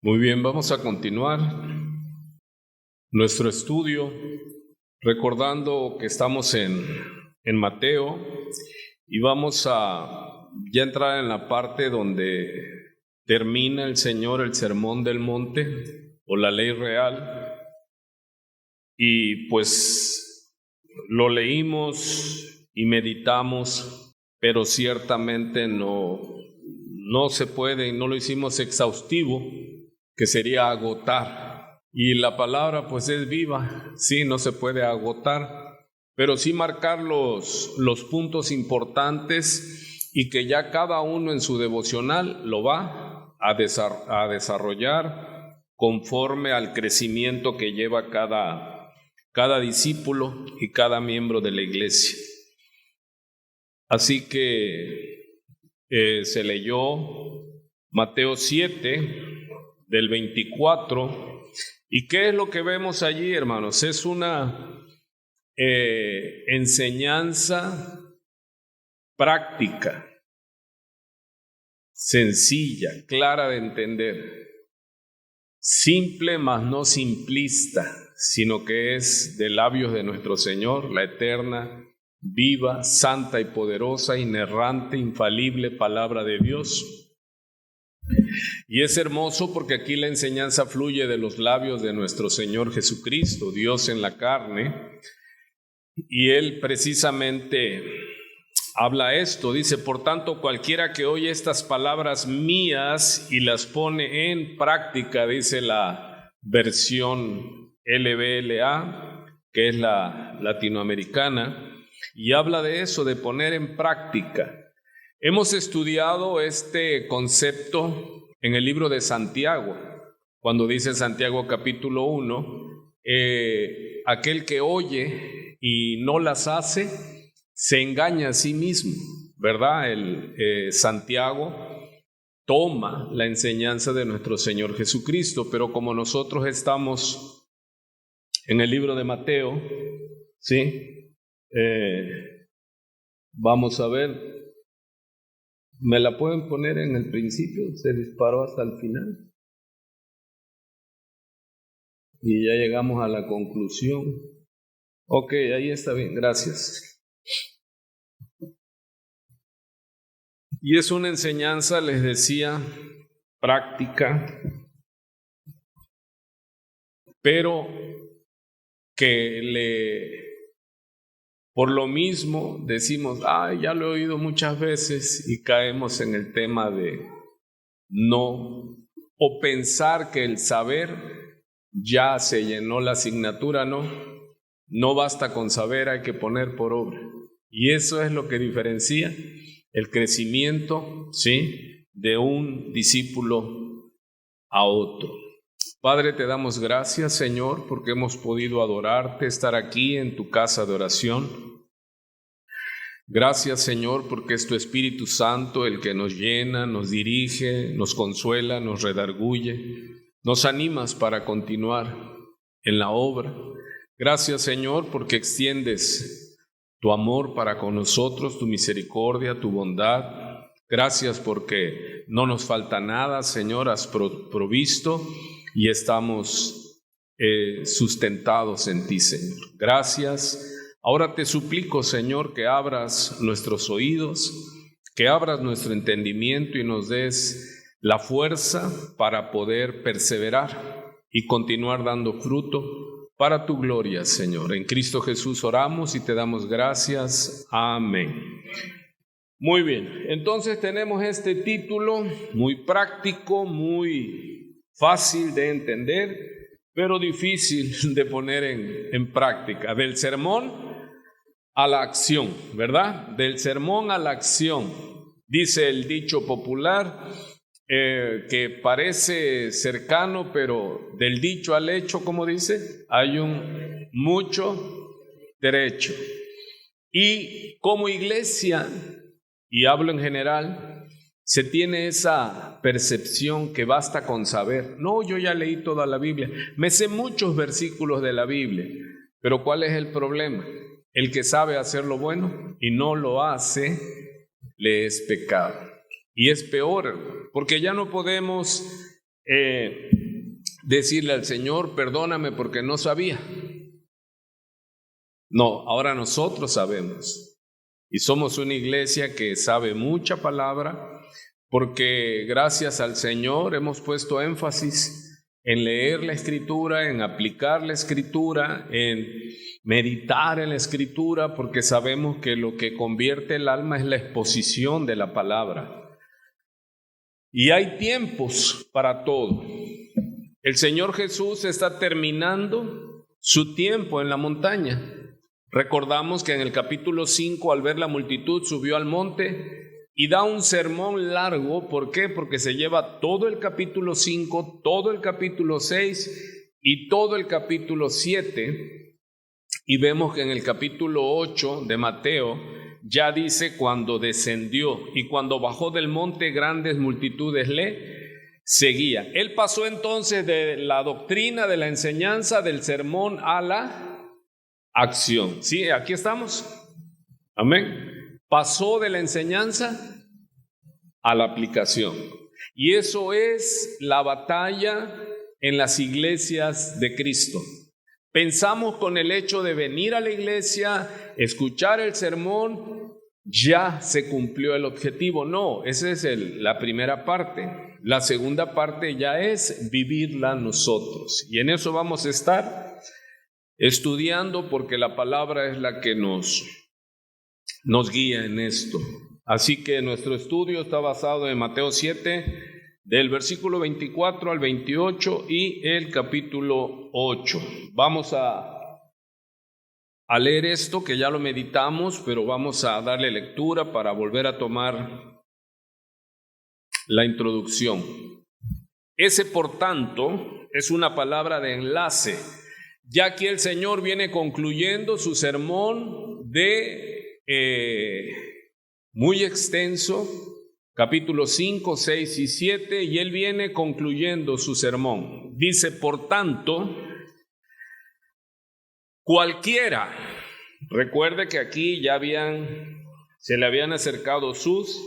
Muy bien, vamos a continuar nuestro estudio recordando que estamos en Mateo y vamos a ya entrar en la parte donde termina el Señor el sermón del monte o la ley real, y pues lo leímos y meditamos, pero ciertamente no se puede y no lo hicimos exhaustivo, que sería agotar. Y la palabra pues es viva, sí, no se puede agotar, pero sí marcar los puntos importantes y que ya cada uno en su devocional lo va a desarrollar conforme al crecimiento que lleva cada discípulo y cada miembro de la iglesia. Así que se leyó Mateo 7, del 24, ¿y qué es lo que vemos allí, hermanos? Es una enseñanza práctica, sencilla, clara de entender, simple mas no simplista, sino que es de labios de nuestro Señor, la eterna, viva, santa y poderosa, inerrante, infalible palabra de Dios. Y es hermoso porque aquí la enseñanza fluye de los labios de nuestro Señor Jesucristo, Dios en la carne, y Él precisamente habla esto, dice: por tanto, cualquiera que oye estas palabras mías y las pone en práctica, dice la versión LBLA, que es la latinoamericana, y habla de eso, de poner en práctica. Hemos estudiado este concepto en el libro de Santiago, cuando dice Santiago capítulo 1, aquel que oye y no las hace, se engaña a sí mismo, ¿verdad? Santiago toma la enseñanza de nuestro Señor Jesucristo, pero como nosotros estamos en el libro de Mateo, ¿sí? Vamos a ver. ¿Me la pueden poner en el principio? Se disparó hasta el final. Y ya llegamos a la conclusión. Ok, ahí está bien, gracias. Y es una enseñanza, les decía, práctica, pero que por lo mismo decimos, ya lo he oído muchas veces, y caemos en el tema de no, o pensar que el saber ya se llenó la asignatura. No basta con saber, hay que poner por obra. Y eso es lo que diferencia el crecimiento, ¿sí?, de un discípulo a otro. Padre, te damos gracias, Señor, porque hemos podido adorarte, estar aquí en tu casa de oración. Gracias, Señor, porque es tu Espíritu Santo el que nos llena, nos dirige, nos consuela, nos redarguye, nos animas para continuar en la obra. Gracias, Señor, porque extiendes tu amor para con nosotros, tu misericordia, tu bondad. Gracias porque no nos falta nada, Señor, has provisto y estamos sustentados en ti, Señor. Gracias. Ahora te suplico, Señor, que abras nuestros oídos, que abras nuestro entendimiento y nos des la fuerza para poder perseverar y continuar dando fruto para tu gloria, Señor. En Cristo Jesús oramos y te damos gracias. Amén. Muy bien, entonces tenemos este título muy práctico, muy fácil de entender, pero difícil de poner en práctica. Del sermón a la acción, ¿verdad? Del sermón a la acción. Dice el dicho popular, que parece cercano, pero del dicho al hecho, ¿cómo dice? Hay un mucho trecho. Y como iglesia, y hablo en general, se tiene esa percepción que basta con saber. No, yo ya leí toda la Biblia, me sé muchos versículos de la Biblia, pero ¿cuál es el problema? El que sabe hacer lo bueno y no lo hace, le es pecado. Y es peor, porque ya no podemos decirle al Señor, perdóname porque no sabía. No, ahora nosotros sabemos. Y somos una iglesia que sabe mucha palabra, porque gracias al Señor hemos puesto énfasis en leer la Escritura, en aplicar la Escritura, en meditar en la Escritura, porque sabemos que lo que convierte el alma es la exposición de la palabra. Y hay tiempos para todo. El Señor Jesús está terminando su tiempo en la montaña. Recordamos que en el capítulo 5, al ver la multitud, subió al monte y da un sermón largo. ¿Por qué? Porque se lleva todo el capítulo 5, todo el capítulo 6 y todo el capítulo 7. Y vemos que en el capítulo 8 de Mateo ya dice cuando descendió y cuando bajó del monte grandes multitudes le seguían. Él pasó entonces de la doctrina, de la enseñanza, del sermón a la acción. ¿Sí? Aquí estamos. Amén. Pasó de la enseñanza a la aplicación. Y eso es la batalla en las iglesias de Cristo. Pensamos con el hecho de venir a la iglesia, escuchar el sermón, ya se cumplió el objetivo. No, esa es la primera parte. La segunda parte ya es vivirla nosotros. Y en eso vamos a estar estudiando, porque la palabra es la que nos guía en esto. Así que nuestro estudio está basado en Mateo 7, del versículo 24 al 28 y el capítulo 8. Vamos a leer esto, que ya lo meditamos, pero vamos a darle lectura para volver a tomar la introducción. Ese, por tanto, es una palabra de enlace. Ya aquí el Señor viene concluyendo su sermón muy extenso, capítulos 5, 6 y 7, y Él viene concluyendo su sermón. Dice, por tanto, cualquiera, recuerde que aquí ya se le habían acercado sus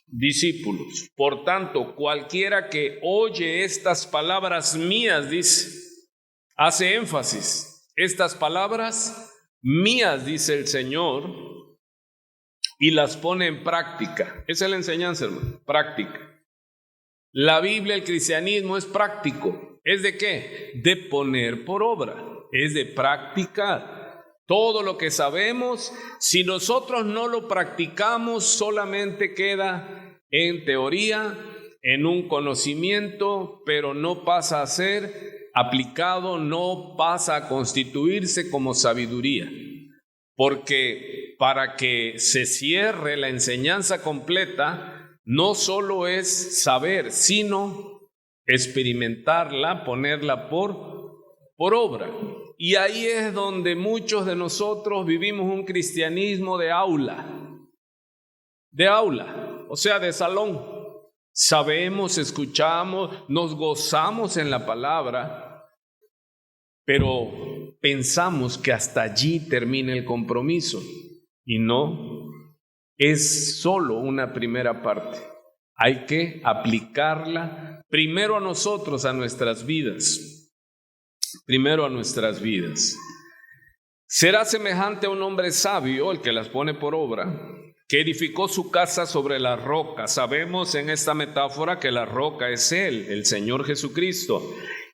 discípulos. Por tanto, cualquiera que oye estas palabras mías, dice, hace énfasis, estas palabras mías, dice el Señor, y las pone en práctica. Esa es la enseñanza, hermano, práctica. La Biblia, el cristianismo es práctico. ¿Es de qué? De poner por obra, es de practicar. Todo lo que sabemos, si nosotros no lo practicamos, solamente queda en teoría, en un conocimiento, pero no pasa a ser aplicado, no pasa a constituirse como sabiduría. Porque para que se cierre la enseñanza completa, no solo es saber, sino experimentarla, ponerla por obra. Y ahí es donde muchos de nosotros vivimos un cristianismo de aula, o sea, de salón. Sabemos, escuchamos, nos gozamos en la palabra, pero pensamos que hasta allí termina el compromiso. Y no, es solo una primera parte. Hay que aplicarla primero a nosotros, a nuestras vidas. Primero a nuestras vidas. Será semejante a un hombre sabio, el que las pone por obra, que edificó su casa sobre la roca. Sabemos en esta metáfora que la roca es Él, el Señor Jesucristo.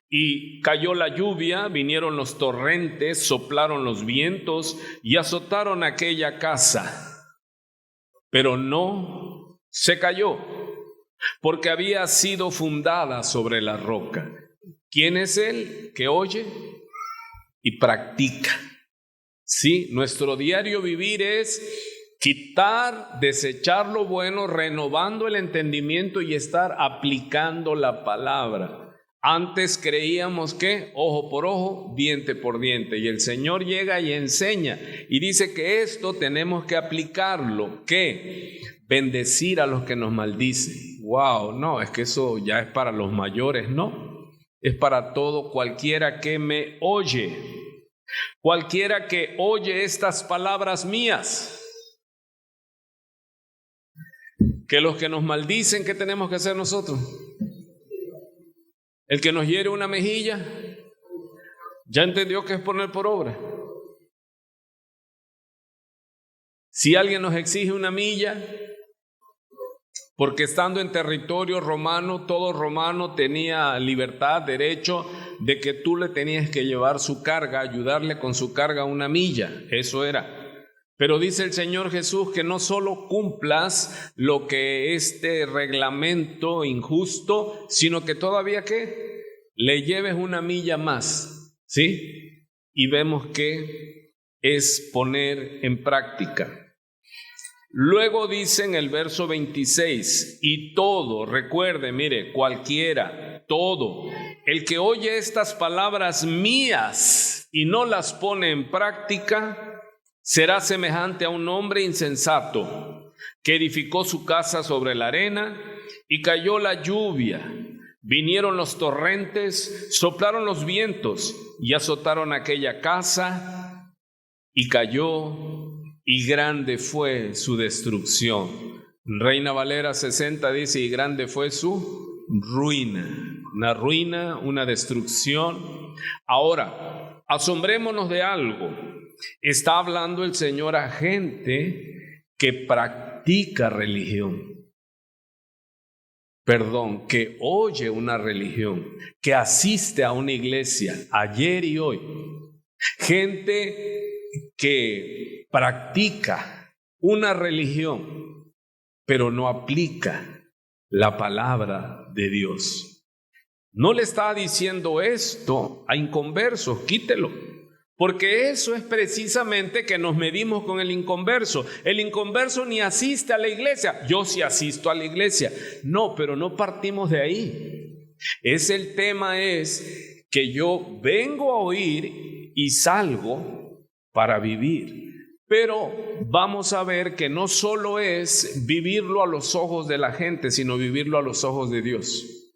Y cayó la lluvia, vinieron los torrentes, soplaron los vientos y azotaron aquella casa. Pero no se cayó, porque había sido fundada sobre la roca. ¿Quién es Él? Que oye y practica. Sí, nuestro diario vivir es quitar, desechar lo bueno, renovando el entendimiento y estar aplicando la palabra. Antes creíamos que ojo por ojo, diente por diente, y el Señor llega y enseña y dice que esto tenemos que aplicarlo. ¿Qué? Bendecir a los que nos maldicen. Wow, no, es que eso ya es para los mayores, no. Es para todo cualquiera que me oye. Cualquiera que oye estas palabras mías. Que los que nos maldicen, ¿qué tenemos que hacer nosotros? El que nos hiere una mejilla, ya entendió que es poner por obra. Si alguien nos exige una milla, porque estando en territorio romano, todo romano tenía libertad, derecho de que tú le tenías que llevar su carga, ayudarle con su carga una milla, eso era. Pero dice el Señor Jesús que no solo cumplas lo que este reglamento injusto, sino que todavía ¿qué? Le lleves una milla más, ¿sí? Y vemos que es poner en práctica. Luego dice en el verso 26, y todo, recuerde, mire, cualquiera, todo, el que oye estas palabras mías y no las pone en práctica, será semejante a un hombre insensato que edificó su casa sobre la arena y cayó la lluvia. Vinieron los torrentes, soplaron los vientos y azotaron aquella casa y cayó, y grande fue su destrucción. Reina Valera 60 dice, y grande fue su ruina. Una ruina, una destrucción. Ahora, asombrémonos de algo. Está hablando el Señor a gente que practica religión. Perdón, que oye una religión, que asiste a una iglesia ayer y hoy. Gente que practica una religión, pero no aplica la palabra de Dios. No le está diciendo esto a inconversos, quítelo, porque eso es precisamente que nos medimos con el inconverso. El inconverso ni asiste a la iglesia. Yo sí asisto a la iglesia. No, pero no partimos de ahí. El tema es que yo vengo a oír y salgo para vivir. Pero vamos a ver que no solo es vivirlo a los ojos de la gente, sino vivirlo a los ojos de Dios.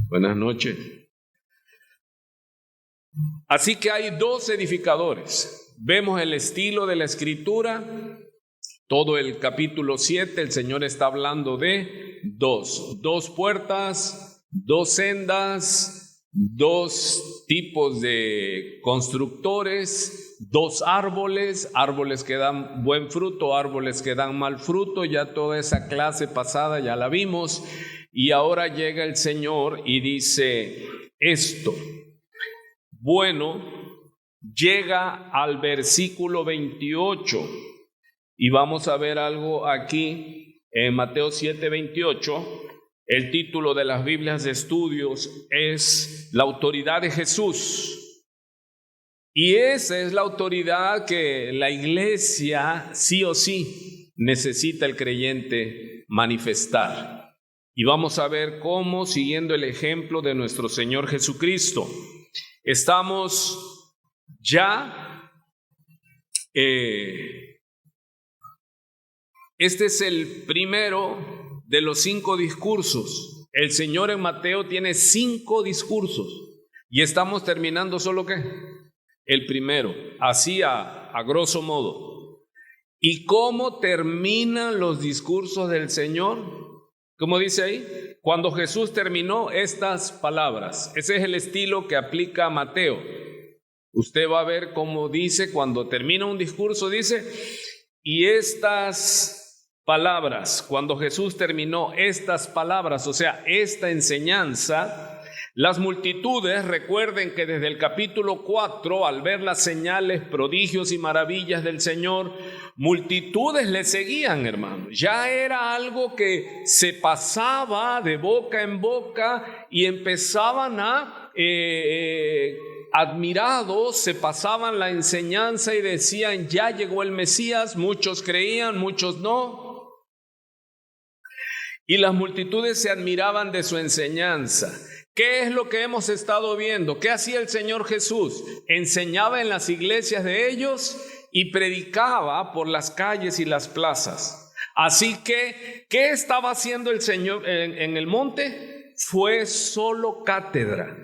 Buenas noches. Así que hay dos edificadores. Vemos el estilo de la escritura. Todo el capítulo 7, el Señor está hablando de dos puertas, dos sendas, dos tipos de constructores, dos árboles que dan buen fruto, árboles que dan mal fruto. Ya toda esa clase pasada ya la vimos. Y ahora llega el Señor y dice esto. Bueno, llega al versículo 28 y vamos a ver algo aquí en Mateo 7:28. El título de las Biblias de estudios es La autoridad de Jesús. Y esa es la autoridad que la iglesia sí o sí necesita el creyente manifestar. Y vamos a ver cómo, siguiendo el ejemplo de nuestro Señor Jesucristo, estamos ya, este es el primero de los 5 discursos. El Señor en Mateo tiene 5 discursos y estamos terminando solo ¿qué? El primero, así a grosso modo. ¿Y cómo terminan los discursos del Señor? ¿Cómo dice ahí? Cuando Jesús terminó estas palabras. Ese es el estilo que aplica Mateo. Usted va a ver cómo dice, cuando termina un discurso, dice, y estas palabras, cuando Jesús terminó estas palabras, o sea, esta enseñanza, las multitudes, recuerden que desde el capítulo 4, al ver las señales, prodigios y maravillas del Señor, multitudes le seguían, hermanos. Ya era algo que se pasaba de boca en boca y empezaban a, admirados, se pasaban la enseñanza y decían, ya llegó el Mesías. Muchos creían, muchos no. Y las multitudes se admiraban de su enseñanza. ¿Qué es lo que hemos estado viendo? ¿Qué hacía el Señor Jesús? Enseñaba en las iglesias de ellos y predicaba por las calles y las plazas. Así que, ¿qué estaba haciendo el Señor en el monte? Fue solo cátedra,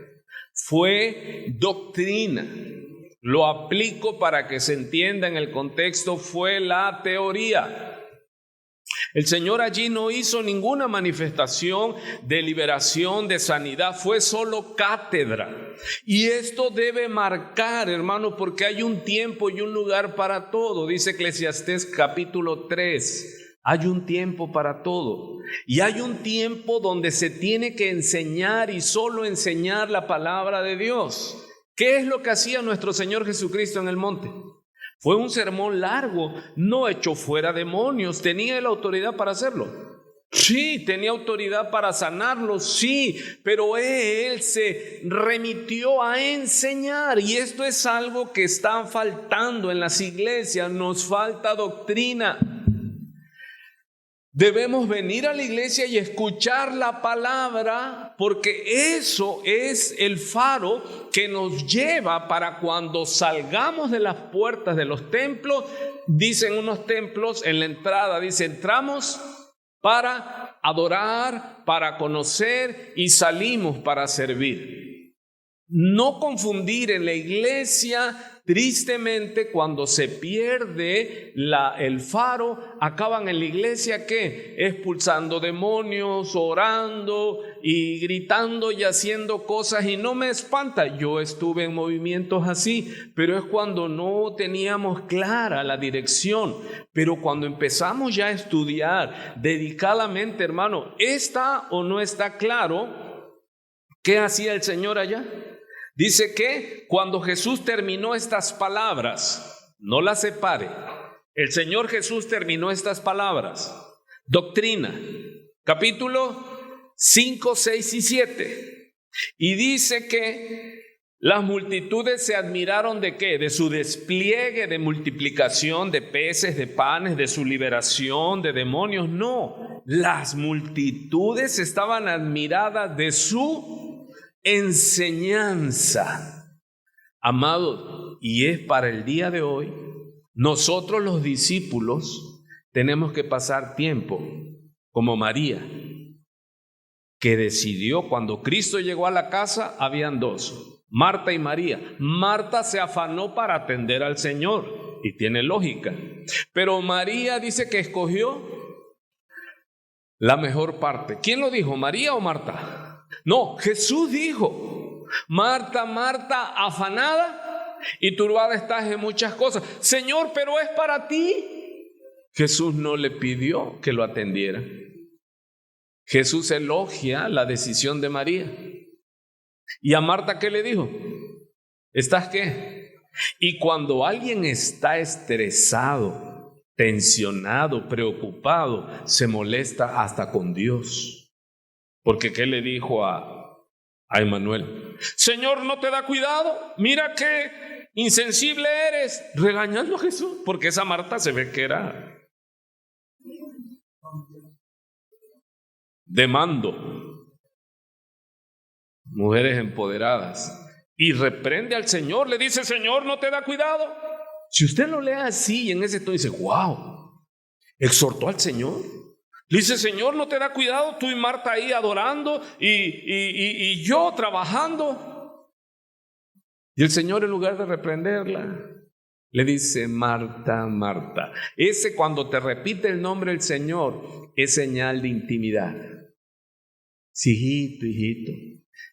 fue doctrina. Lo aplico para que se entienda en el contexto, fue la teoría. El Señor allí no hizo ninguna manifestación de liberación, de sanidad, fue solo cátedra. Y esto debe marcar, hermano, porque hay un tiempo y un lugar para todo. Dice Eclesiastés capítulo 3, hay un tiempo para todo. Y hay un tiempo donde se tiene que enseñar y solo enseñar la palabra de Dios. ¿Qué es lo que hacía nuestro Señor Jesucristo en el monte? Fue un sermón largo, no echó fuera demonios. ¿Tenía la autoridad para hacerlo? Sí. ¿Tenía autoridad para sanarlos? Sí. Pero él se remitió a enseñar. Y esto es algo que está faltando en las iglesias. Nos falta doctrina. Debemos venir a la iglesia y escuchar la palabra, porque eso es el faro que nos lleva para cuando salgamos de las puertas de los templos. Dicen unos templos en la entrada, dice, entramos para adorar, para conocer y salimos para servir. No confundir en la iglesia. Tristemente, cuando se pierde el faro, acaban en la iglesia ¿qué? Expulsando demonios, orando y gritando y haciendo cosas, y no me espanta. Yo estuve en movimientos así, pero es cuando no teníamos clara la dirección. Pero cuando empezamos ya a estudiar dedicadamente, hermano, ¿está o no está claro qué hacía el Señor allá? Dice que cuando Jesús terminó estas palabras, no las separe, el Señor Jesús terminó estas palabras, doctrina, capítulo 5, 6 y 7, y dice que las multitudes se admiraron ¿de qué? De su despliegue de multiplicación de peces, de panes, de su liberación de demonios. No, las multitudes estaban admiradas de su enseñanza. Amados, y es para el día de hoy, nosotros los discípulos tenemos que pasar tiempo como María, que decidió, cuando Cristo llegó a la casa, habían dos, Marta y María. Marta se afanó para atender al Señor, y tiene lógica, pero María dice que escogió la mejor parte. ¿Quién lo dijo, María o Marta? No, Jesús dijo, Marta, Marta, afanada y turbada estás en muchas cosas. Señor, pero es para ti. Jesús no le pidió que lo atendiera. Jesús elogia la decisión de María. ¿Y a Marta qué le dijo? ¿Estás qué? Y cuando alguien está estresado, tensionado, preocupado, se molesta hasta con Dios. Porque ¿qué le dijo a Emmanuel? Señor, ¿no te da cuidado? Mira qué insensible eres. Regañando a Jesús, porque esa Marta se ve que era de mando. Mujeres empoderadas. Y reprende al Señor, le dice, Señor, ¿no te da cuidado? Si usted lo lee así y en ese tono dice, wow, exhortó al Señor. Dice, Señor, ¿no te da cuidado? Tú y Marta ahí adorando y yo trabajando. Y el Señor, en lugar de reprenderla, le dice, Marta, Marta. Ese, cuando te repite el nombre del Señor, es señal de intimidad. Sí, hijito, hijito.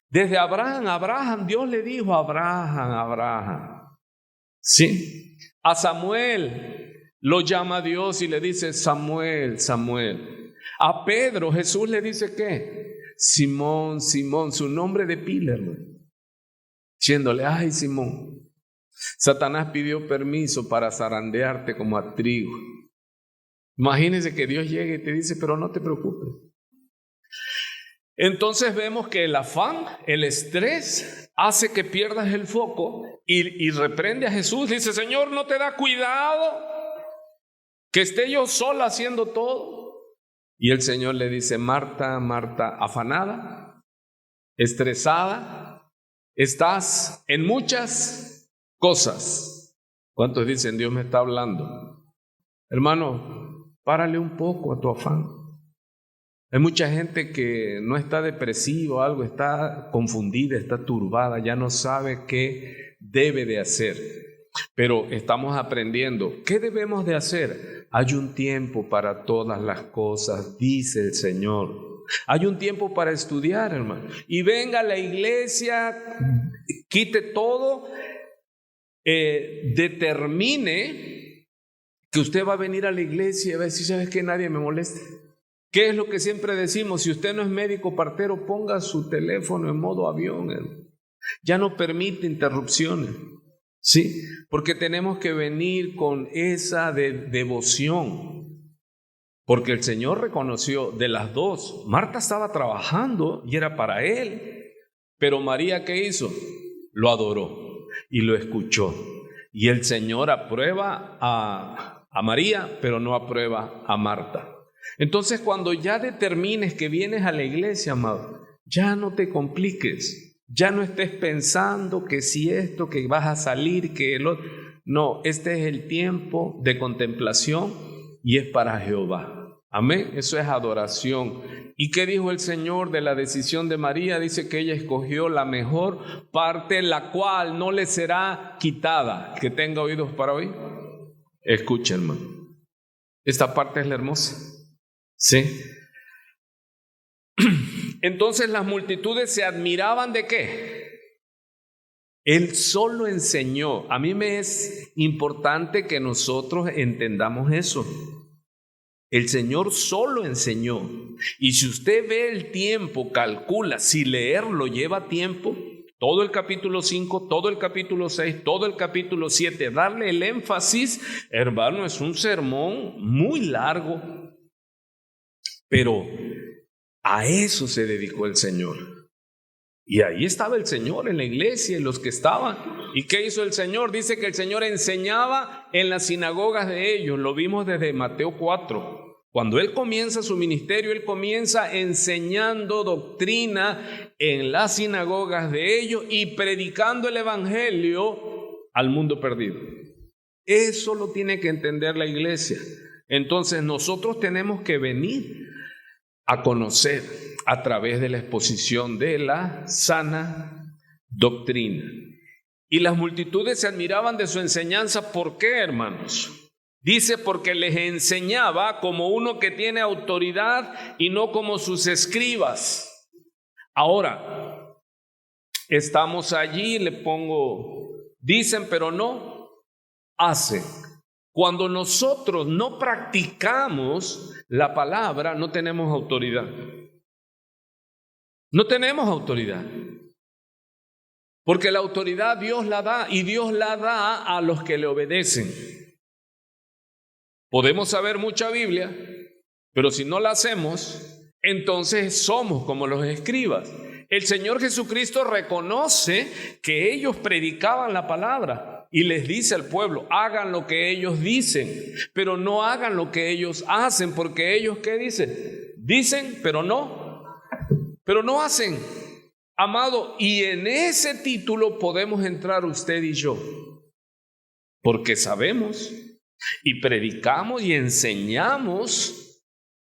Desde Abraham, Dios le dijo a Abraham. Sí. A Samuel lo llama Dios y le dice, Samuel, Samuel. A Pedro, Jesús le dice ¿qué? Simón, Simón, su nombre de pila, hermano. Diciéndole, ay, Simón, Satanás pidió permiso para zarandearte como a trigo. Imagínense que Dios llegue y te dice, pero no te preocupes. Entonces vemos que el afán, el estrés, hace que pierdas el foco y reprende a Jesús. Dice, Señor, ¿no te da cuidado que esté yo sola haciendo todo? Y el Señor le dice, Marta, Marta, afanada, estresada, estás en muchas cosas. ¿Cuántos dicen, Dios me está hablando? Hermano, párale un poco a tu afán. Hay mucha gente que no está depresiva o algo, está confundida, está turbada, ya no sabe qué debe de hacer. Pero estamos aprendiendo. ¿Qué debemos de hacer? Hay un tiempo para todas las cosas, dice el Señor. Hay un tiempo para estudiar, hermano. Y venga a la iglesia, quite todo, determine que usted va a venir a la iglesia y va a decir, ¿sabes qué? Nadie me moleste. ¿Qué es lo que siempre decimos? Si usted no es médico partero, ponga su teléfono en modo avión, hermano. Ya no permite interrupciones. Sí, porque tenemos que venir con esa devoción. Porque el Señor reconoció de las dos. Marta estaba trabajando y era para Él. Pero María, ¿qué hizo? Lo adoró y lo escuchó. Y el Señor aprueba a María, pero no aprueba a Marta. Entonces, cuando ya determines que vienes a la iglesia, amado, ya no te compliques. Ya no estés pensando que si esto, que vas a salir, que el otro. No, este es el tiempo de contemplación y es para Jehová. Amén, eso es adoración. ¿Y qué dijo el Señor de la decisión de María? Dice que ella escogió la mejor parte, la cual no le será quitada. Que tenga oídos para oír. Escucha, hermano. Esta parte es la hermosa. Sí. Entonces las multitudes se admiraban ¿de qué? Él solo enseñó. A mí me es importante que nosotros entendamos eso. El Señor solo enseñó. Y si usted ve el tiempo, calcula, si leerlo lleva tiempo, todo el capítulo 5, todo el capítulo 6, todo el capítulo 7, darle el énfasis, hermano, es un sermón muy largo. Pero a eso se dedicó el Señor. Y ahí estaba el Señor en la iglesia y los que estaban. ¿Y qué hizo el Señor? Dice que el Señor enseñaba en las sinagogas de ellos. Lo vimos desde Mateo 4. Cuando Él comienza su ministerio, Él comienza enseñando doctrina en las sinagogas de ellos y predicando el evangelio al mundo perdido. Eso lo tiene que entender la iglesia. Entonces nosotros tenemos que venir a conocer a través de la exposición de la sana doctrina. Y las multitudes se admiraban de su enseñanza. ¿Por qué, hermanos? Dice, porque les enseñaba como uno que tiene autoridad y no como sus escribas. Ahora, estamos allí, le pongo, dicen pero no hacen. Cuando nosotros no practicamos la palabra, no tenemos autoridad. No tenemos autoridad. Porque la autoridad Dios la da y Dios la da a los que le obedecen. Podemos saber mucha Biblia, pero si no la hacemos, entonces somos como los escribas. El Señor Jesucristo reconoce que ellos predicaban la palabra y les dice al pueblo, hagan lo que ellos dicen, pero no hagan lo que ellos hacen, porque ellos, ¿qué dicen? Dicen, pero no hacen. Amado, y en ese título podemos entrar usted y yo, porque sabemos y predicamos y enseñamos,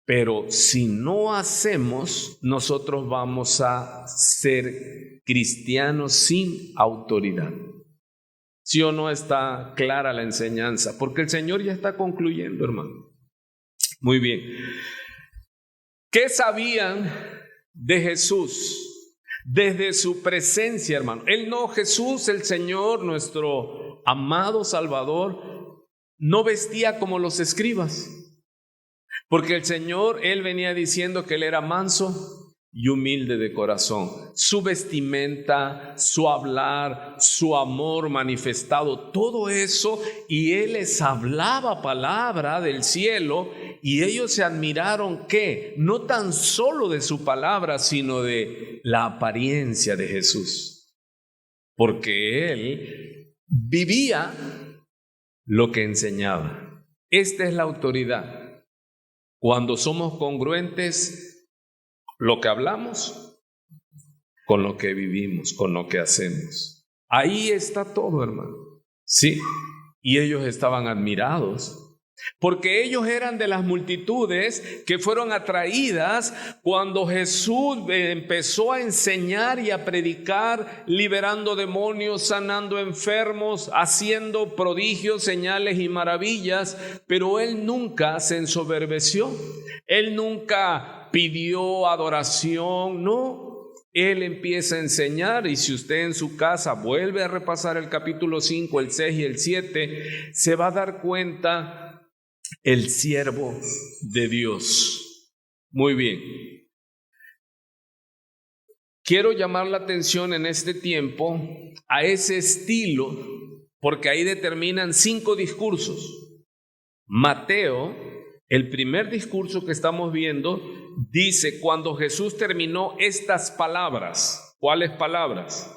pero si no hacemos, nosotros vamos a ser cristianos sin autoridad. ¿Sí o no está clara la enseñanza? Porque el Señor ya está concluyendo, hermano. Muy bien. ¿Qué sabían de Jesús desde su presencia, hermano? Jesús, el Señor, nuestro amado Salvador, no vestía como los escribas, porque el Señor, Él venía diciendo que Él era manso y humilde de corazón. Su vestimenta, su hablar, su amor manifestado, todo eso, y Él les hablaba palabra del cielo, y ellos se admiraron que no tan solo de su palabra, sino de la apariencia de Jesús, porque Él vivía lo que enseñaba. Esta es la autoridad. Cuando somos congruentes, lo que hablamos con lo que vivimos, con lo que hacemos. Ahí está todo, hermano. Sí. Y ellos estaban admirados porque ellos eran de las multitudes que fueron atraídas cuando Jesús empezó a enseñar y a predicar, liberando demonios, sanando enfermos, haciendo prodigios, señales y maravillas, pero Él nunca se ensoberbeció, Él nunca pidió adoración, no. Él empieza a enseñar, y si usted en su casa vuelve a repasar el capítulo 5, el 6 y el 7, se va a dar cuenta el siervo de Dios. Muy bien. Quiero llamar la atención en este tiempo a ese estilo, porque ahí determinan 5 discursos. Mateo, el primer discurso que estamos viendo, dice cuando Jesús terminó estas palabras. ¿Cuáles palabras?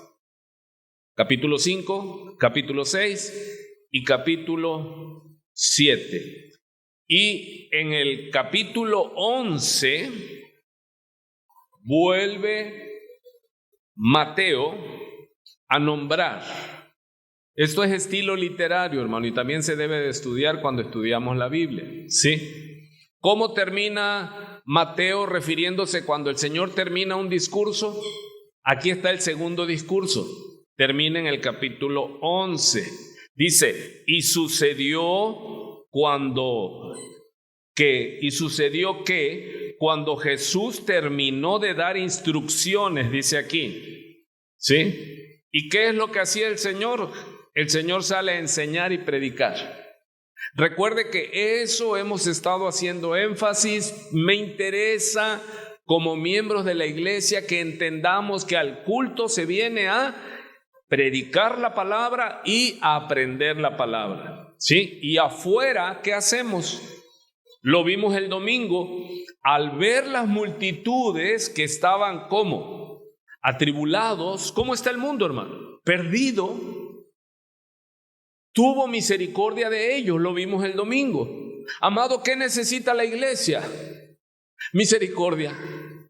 Capítulo 5, capítulo 6 y capítulo 7. Y en el capítulo 11 vuelve Mateo a nombrar. Esto es estilo literario, hermano, y también se debe de estudiar cuando estudiamos la Biblia, ¿sí? ¿Cómo termina Mateo refiriéndose cuando el Señor termina un discurso? Aquí está el segundo discurso, termina en el capítulo 11. Dice, y sucedió que cuando Jesús terminó de dar instrucciones, dice aquí, ¿sí? ¿Y qué es lo que hacía el Señor? El Señor sale a enseñar y predicar. Recuerde que eso hemos estado haciendo énfasis. Me interesa como miembros de la iglesia que entendamos que al culto se viene a predicar la palabra y a aprender la palabra, ¿sí? Y afuera, ¿qué hacemos? Lo vimos el domingo, al ver las multitudes que estaban ¿cómo? Atribulados. ¿Cómo está el mundo, hermano? Perdido. Tuvo misericordia de ellos, lo vimos el domingo. Amado, ¿qué necesita la iglesia? Misericordia.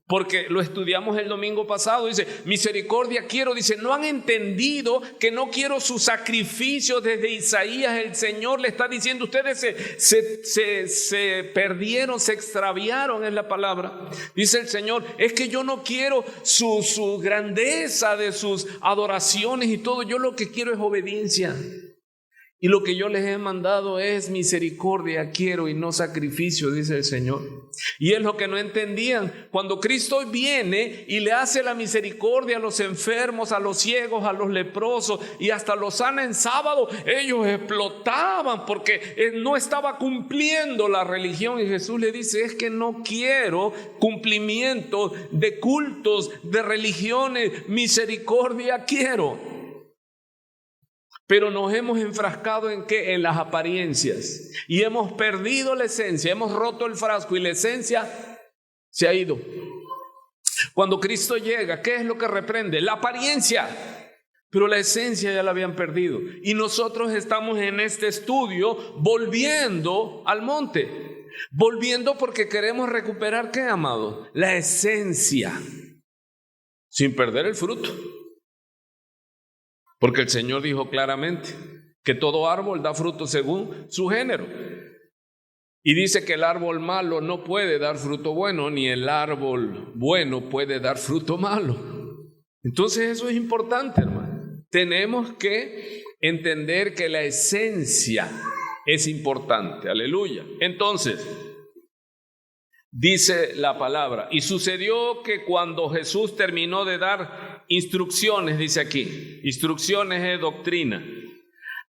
Porque lo estudiamos el domingo pasado, dice, misericordia quiero, dice, no han entendido que no quiero su sacrificio. Desde Isaías el Señor le está diciendo, ustedes se perdieron, se extraviaron, es la palabra. Dice el Señor, es que yo no quiero su grandeza de sus adoraciones y todo, yo lo que quiero es obediencia. Y lo que yo les he mandado es misericordia, quiero, y no sacrificio, dice el Señor. Y es lo que no entendían. Cuando Cristo viene y le hace la misericordia a los enfermos, a los ciegos, a los leprosos, y hasta los sana en sábado, ellos explotaban porque no estaba cumpliendo la religión. Y Jesús le dice, es que no quiero cumplimiento de cultos, de religiones, misericordia quiero. Pero nos hemos enfrascado ¿en qué? En las apariencias. Y hemos perdido la esencia, hemos roto el frasco y la esencia se ha ido. Cuando Cristo llega, ¿qué es lo que reprende? La apariencia. Pero la esencia ya la habían perdido. Y nosotros estamos en este estudio volviendo al monte. Volviendo porque queremos recuperar ¿qué, amado? La esencia. Sin perder el fruto. Porque el Señor dijo claramente que todo árbol da fruto según su género. Y dice que el árbol malo no puede dar fruto bueno, ni el árbol bueno puede dar fruto malo. Entonces eso es importante, hermano. Tenemos que entender que la esencia es importante. Aleluya. Entonces, dice la palabra, y sucedió que cuando Jesús terminó de dar instrucciones, dice aquí, instrucciones de doctrina,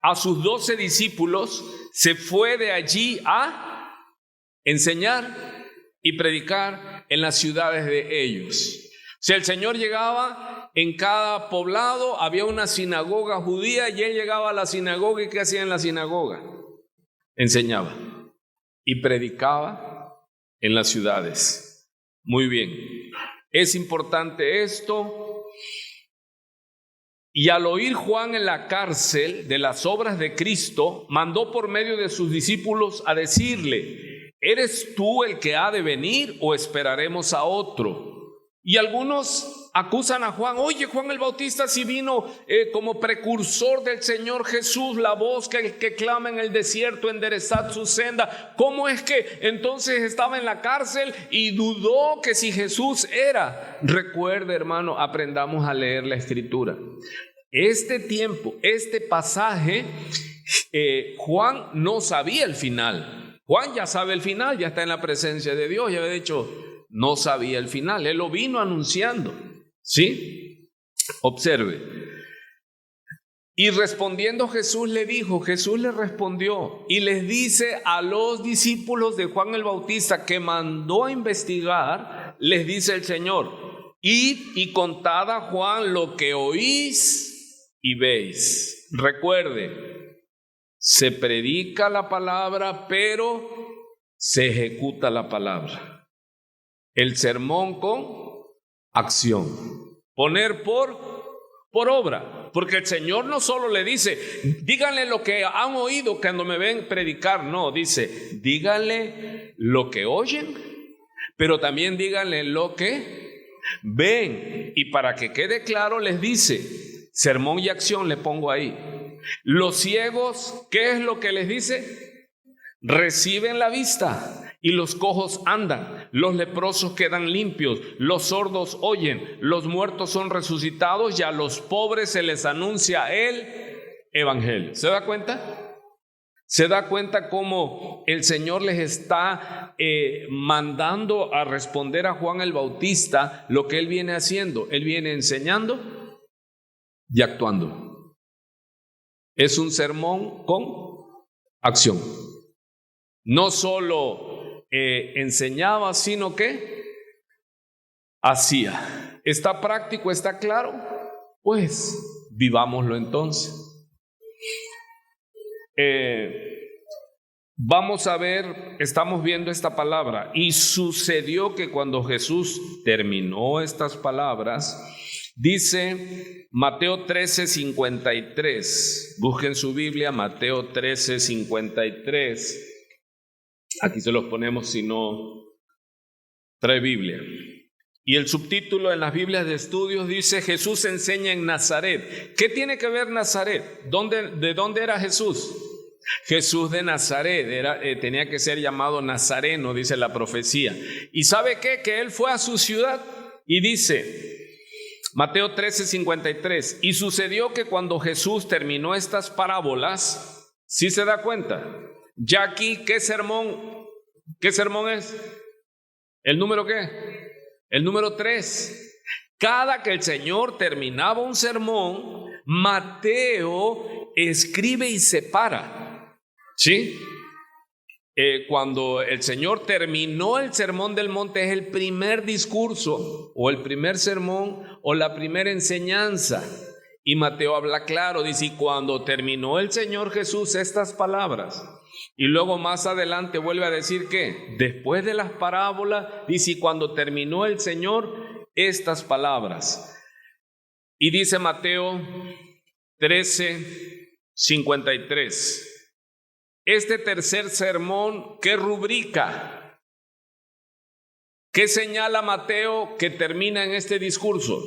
a sus 12 discípulos, se fue de allí a enseñar y predicar en las ciudades de ellos. O sea, el Señor llegaba en cada poblado, había una sinagoga judía y Él llegaba a la sinagoga. ¿Y qué hacía en la sinagoga? Enseñaba y predicaba en las ciudades. Muy bien, es importante esto. Y al oír Juan en la cárcel de las obras de Cristo, mandó por medio de sus discípulos a decirle, ¿eres tú el que ha de venir o esperaremos a otro? Y algunos acusan a Juan. Oye, Juan el Bautista sí vino como precursor del Señor Jesús, la voz que clama en el desierto, enderezad su senda. ¿Cómo es que entonces estaba en la cárcel y dudó que si Jesús era? Recuerde, hermano, aprendamos a leer la Escritura. Este tiempo, este pasaje, Juan no sabía el final. Juan ya sabe el final, ya está en la presencia de Dios, ya había dicho, no sabía el final, él lo vino anunciando. ¿Sí? Observe. Y respondiendo Jesús le respondió y les dice a los discípulos de Juan el Bautista que mandó a investigar, les dice el Señor, id y contad a Juan lo que oís y veis. Recuerde, se predica la palabra, pero se ejecuta la palabra. El sermón con acción. Poner por obra. Porque el Señor no solo le dice, díganle lo que han oído cuando me ven predicar. No, dice, díganle lo que oyen, pero también díganle lo que ven. Y para que quede claro les dice, sermón y acción le pongo ahí. Los ciegos, ¿qué es lo que les dice? Reciben la vista. Y los cojos andan, los leprosos quedan limpios, los sordos oyen, los muertos son resucitados y a los pobres se les anuncia el evangelio. ¿Se da cuenta? ¿Se da cuenta cómo el Señor les está mandando a responder a Juan el Bautista lo que él viene haciendo? Él viene enseñando y actuando. Es un sermón con acción. No solo enseñaba, sino que hacía. ¿Está práctico? ¿Está claro? Pues vivámoslo entonces. Vamos a ver, estamos viendo esta palabra. Y sucedió que cuando Jesús terminó estas palabras, dice Mateo 13:53. Busquen su Biblia, Mateo 13:53. Aquí se los ponemos si no trae Biblia. Y el subtítulo en las Biblias de estudios dice, Jesús enseña en Nazaret. ¿Qué tiene que ver Nazaret? ¿De dónde era Jesús? Jesús de Nazaret, tenía que ser llamado Nazareno, dice la profecía. ¿Y sabe qué? Que él fue a su ciudad y dice, Mateo 13:53, y sucedió que cuando Jesús terminó estas parábolas, ¿sí se da cuenta? Ya aquí, ¿qué sermón es? ¿El número qué? El número 3. Cada que el Señor terminaba un sermón, Mateo escribe y separa. ¿Sí? Cuando el Señor terminó el sermón del monte, es el primer discurso, o el primer sermón, o la primera enseñanza. Y Mateo habla claro, dice, y cuando terminó el Señor Jesús estas palabras, y luego más adelante vuelve a decir que después de las parábolas, dice, y cuando terminó el Señor estas palabras. Y dice Mateo 13:53. Este tercer sermón, ¿qué rubrica? ¿Qué señala Mateo que termina en este discurso?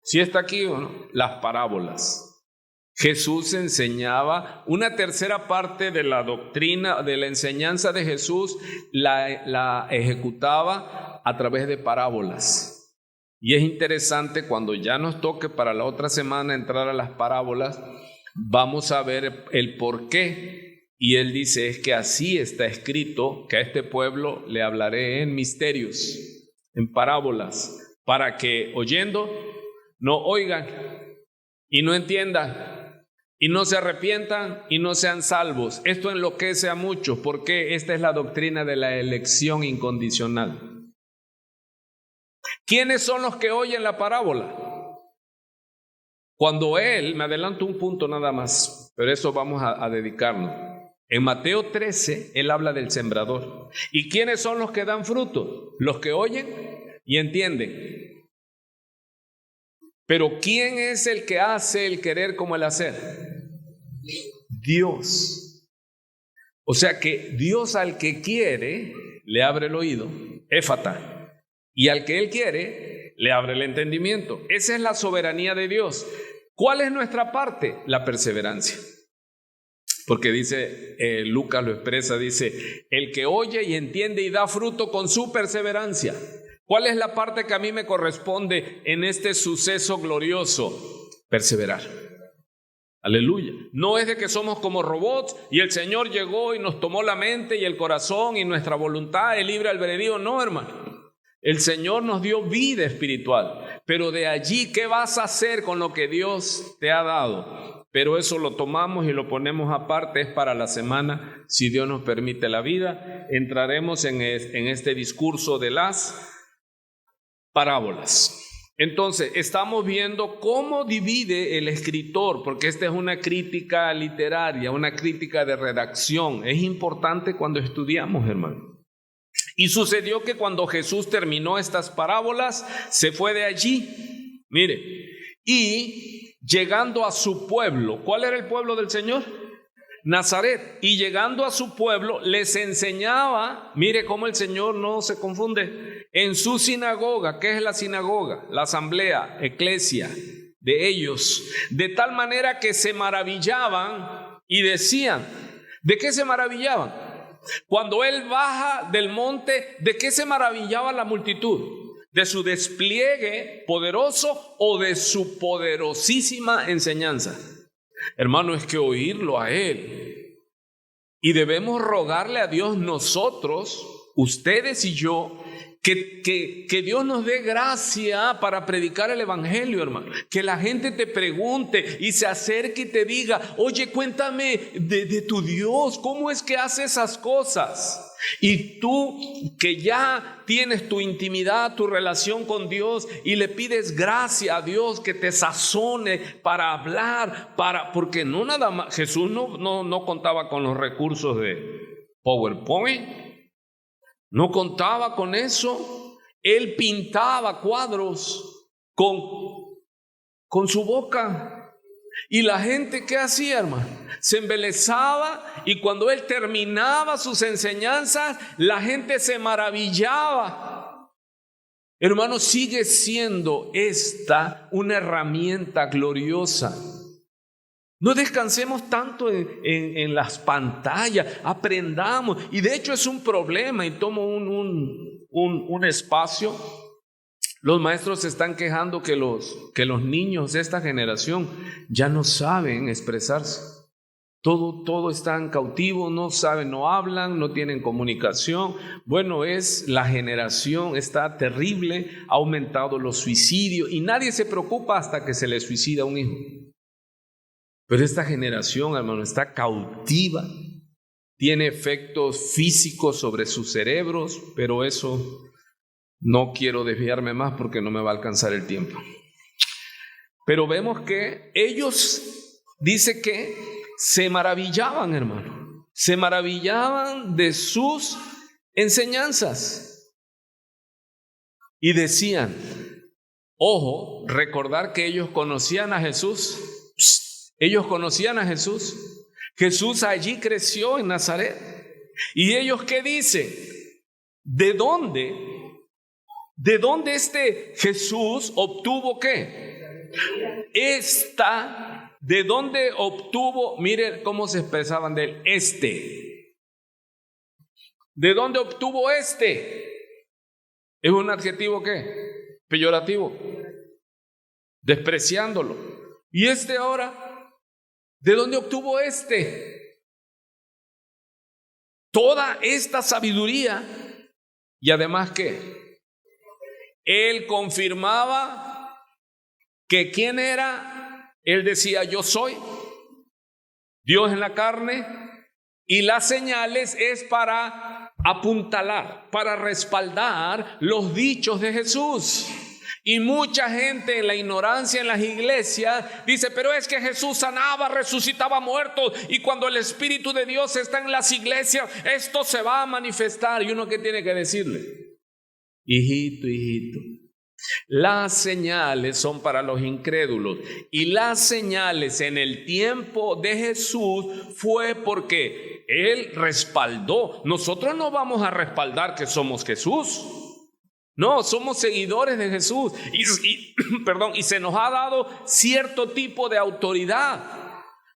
¿Sí está aquí o no? Las parábolas. Jesús enseñaba una tercera parte de la doctrina, de la enseñanza de Jesús, la ejecutaba a través de parábolas. Y es interesante, cuando ya nos toque para la otra semana entrar a las parábolas, vamos a ver el por qué. Y él dice, es que así está escrito, que a este pueblo le hablaré en misterios, en parábolas, para que oyendo no oigan y no entiendan, y no se arrepientan y no sean salvos. Esto enloquece a muchos, porque esta es la doctrina de la elección incondicional. ¿Quiénes son los que oyen la parábola? Cuando él, me adelanto un punto nada más, pero eso vamos a dedicarnos. En Mateo 13, él habla del sembrador. ¿Y quiénes son los que dan fruto? Los que oyen y entienden. Pero ¿quién es el que hace el querer como el hacer? Dios. O sea que Dios al que quiere le abre el oído, éfata, y al que él quiere le abre el entendimiento. Esa es la soberanía de Dios. ¿Cuál es nuestra parte? La perseverancia. Porque dice, Lucas lo expresa, dice, el que oye y entiende y da fruto con su perseverancia. ¿Cuál es la parte que a mí me corresponde en este suceso glorioso? Perseverar. Aleluya. No es de que somos como robots y el Señor llegó y nos tomó la mente y el corazón y nuestra voluntad, el libre albedrío. No, hermano. El Señor nos dio vida espiritual. Pero de allí, ¿qué vas a hacer con lo que Dios te ha dado? Pero eso lo tomamos y lo ponemos aparte, es para la semana, si Dios nos permite la vida. Entraremos en este discurso de las parábolas. Entonces, estamos viendo cómo divide el escritor, porque esta es una crítica literaria, una crítica de redacción. Es importante cuando estudiamos, hermano. Y sucedió que cuando Jesús terminó estas parábolas, se fue de allí. Mire, y llegando a su pueblo, ¿cuál era el pueblo del Señor? Nazaret. Y llegando a su pueblo, les enseñaba, mire cómo el Señor no se confunde, en su sinagoga. ¿Qué es la sinagoga? La asamblea, eclesia de ellos. De tal manera que se maravillaban y decían, ¿de qué se maravillaban? Cuando Él baja del monte, ¿de qué se maravillaba la multitud? ¿De su despliegue poderoso o de su poderosísima enseñanza? Hermano, es que oírlo a Él. Y debemos rogarle a Dios nosotros, ustedes y yo, que Dios nos dé gracia para predicar el evangelio, hermano. Que la gente te pregunte y se acerque y te diga, oye, cuéntame de tu Dios, ¿cómo es que hace esas cosas? Y tú que ya tienes tu intimidad, tu relación con Dios y le pides gracia a Dios que te sazone para hablar, porque no nada más, Jesús no contaba con los recursos de PowerPoint. No contaba con eso. Él pintaba cuadros con su boca. Y la gente, ¿qué hacía, hermano? Se embelesaba, y cuando él terminaba sus enseñanzas, la gente se maravillaba. Hermano, sigue siendo esta una herramienta gloriosa. No descansemos tanto en las pantallas, aprendamos. Y de hecho es un problema, y tomo un espacio. Los maestros se están quejando que los niños de esta generación ya no saben expresarse. Todo están cautivos, no saben, no hablan, no tienen comunicación. Bueno, la generación está terrible, ha aumentado los suicidios y nadie se preocupa hasta que se le suicida un hijo. Pero esta generación, hermano, está cautiva, tiene efectos físicos sobre sus cerebros, pero eso no quiero desviarme más porque no me va a alcanzar el tiempo. Pero vemos que ellos, dice que se maravillaban, hermano, se maravillaban de sus enseñanzas y decían, ojo, recordar que ellos conocían a Jesús. Ellos conocían a Jesús. Jesús allí creció en Nazaret. ¿Y ellos qué dicen? ¿De dónde este Jesús obtuvo qué? ¿De dónde obtuvo? Miren cómo se expresaban de él. ¿De dónde obtuvo este? ¿Es un adjetivo qué? Peyorativo. Despreciándolo. ¿Y este ahora? ¿De dónde obtuvo este? Toda esta sabiduría. Y además, ¿qué? Él confirmaba que ¿quién era? Él decía, yo soy Dios en la carne. Y las señales es para apuntalar, para respaldar los dichos de Jesús. Y mucha gente en la ignorancia en las iglesias dice, pero es que Jesús sanaba, resucitaba muertos, y cuando el Espíritu de Dios está en las iglesias, esto se va a manifestar. Y uno, ¿qué tiene que decirle? Hijito, las señales son para los incrédulos, y las señales en el tiempo de Jesús fue porque Él respaldó. Nosotros no vamos a respaldar que somos Jesús. No, somos seguidores de Jesús y se nos ha dado cierto tipo de autoridad.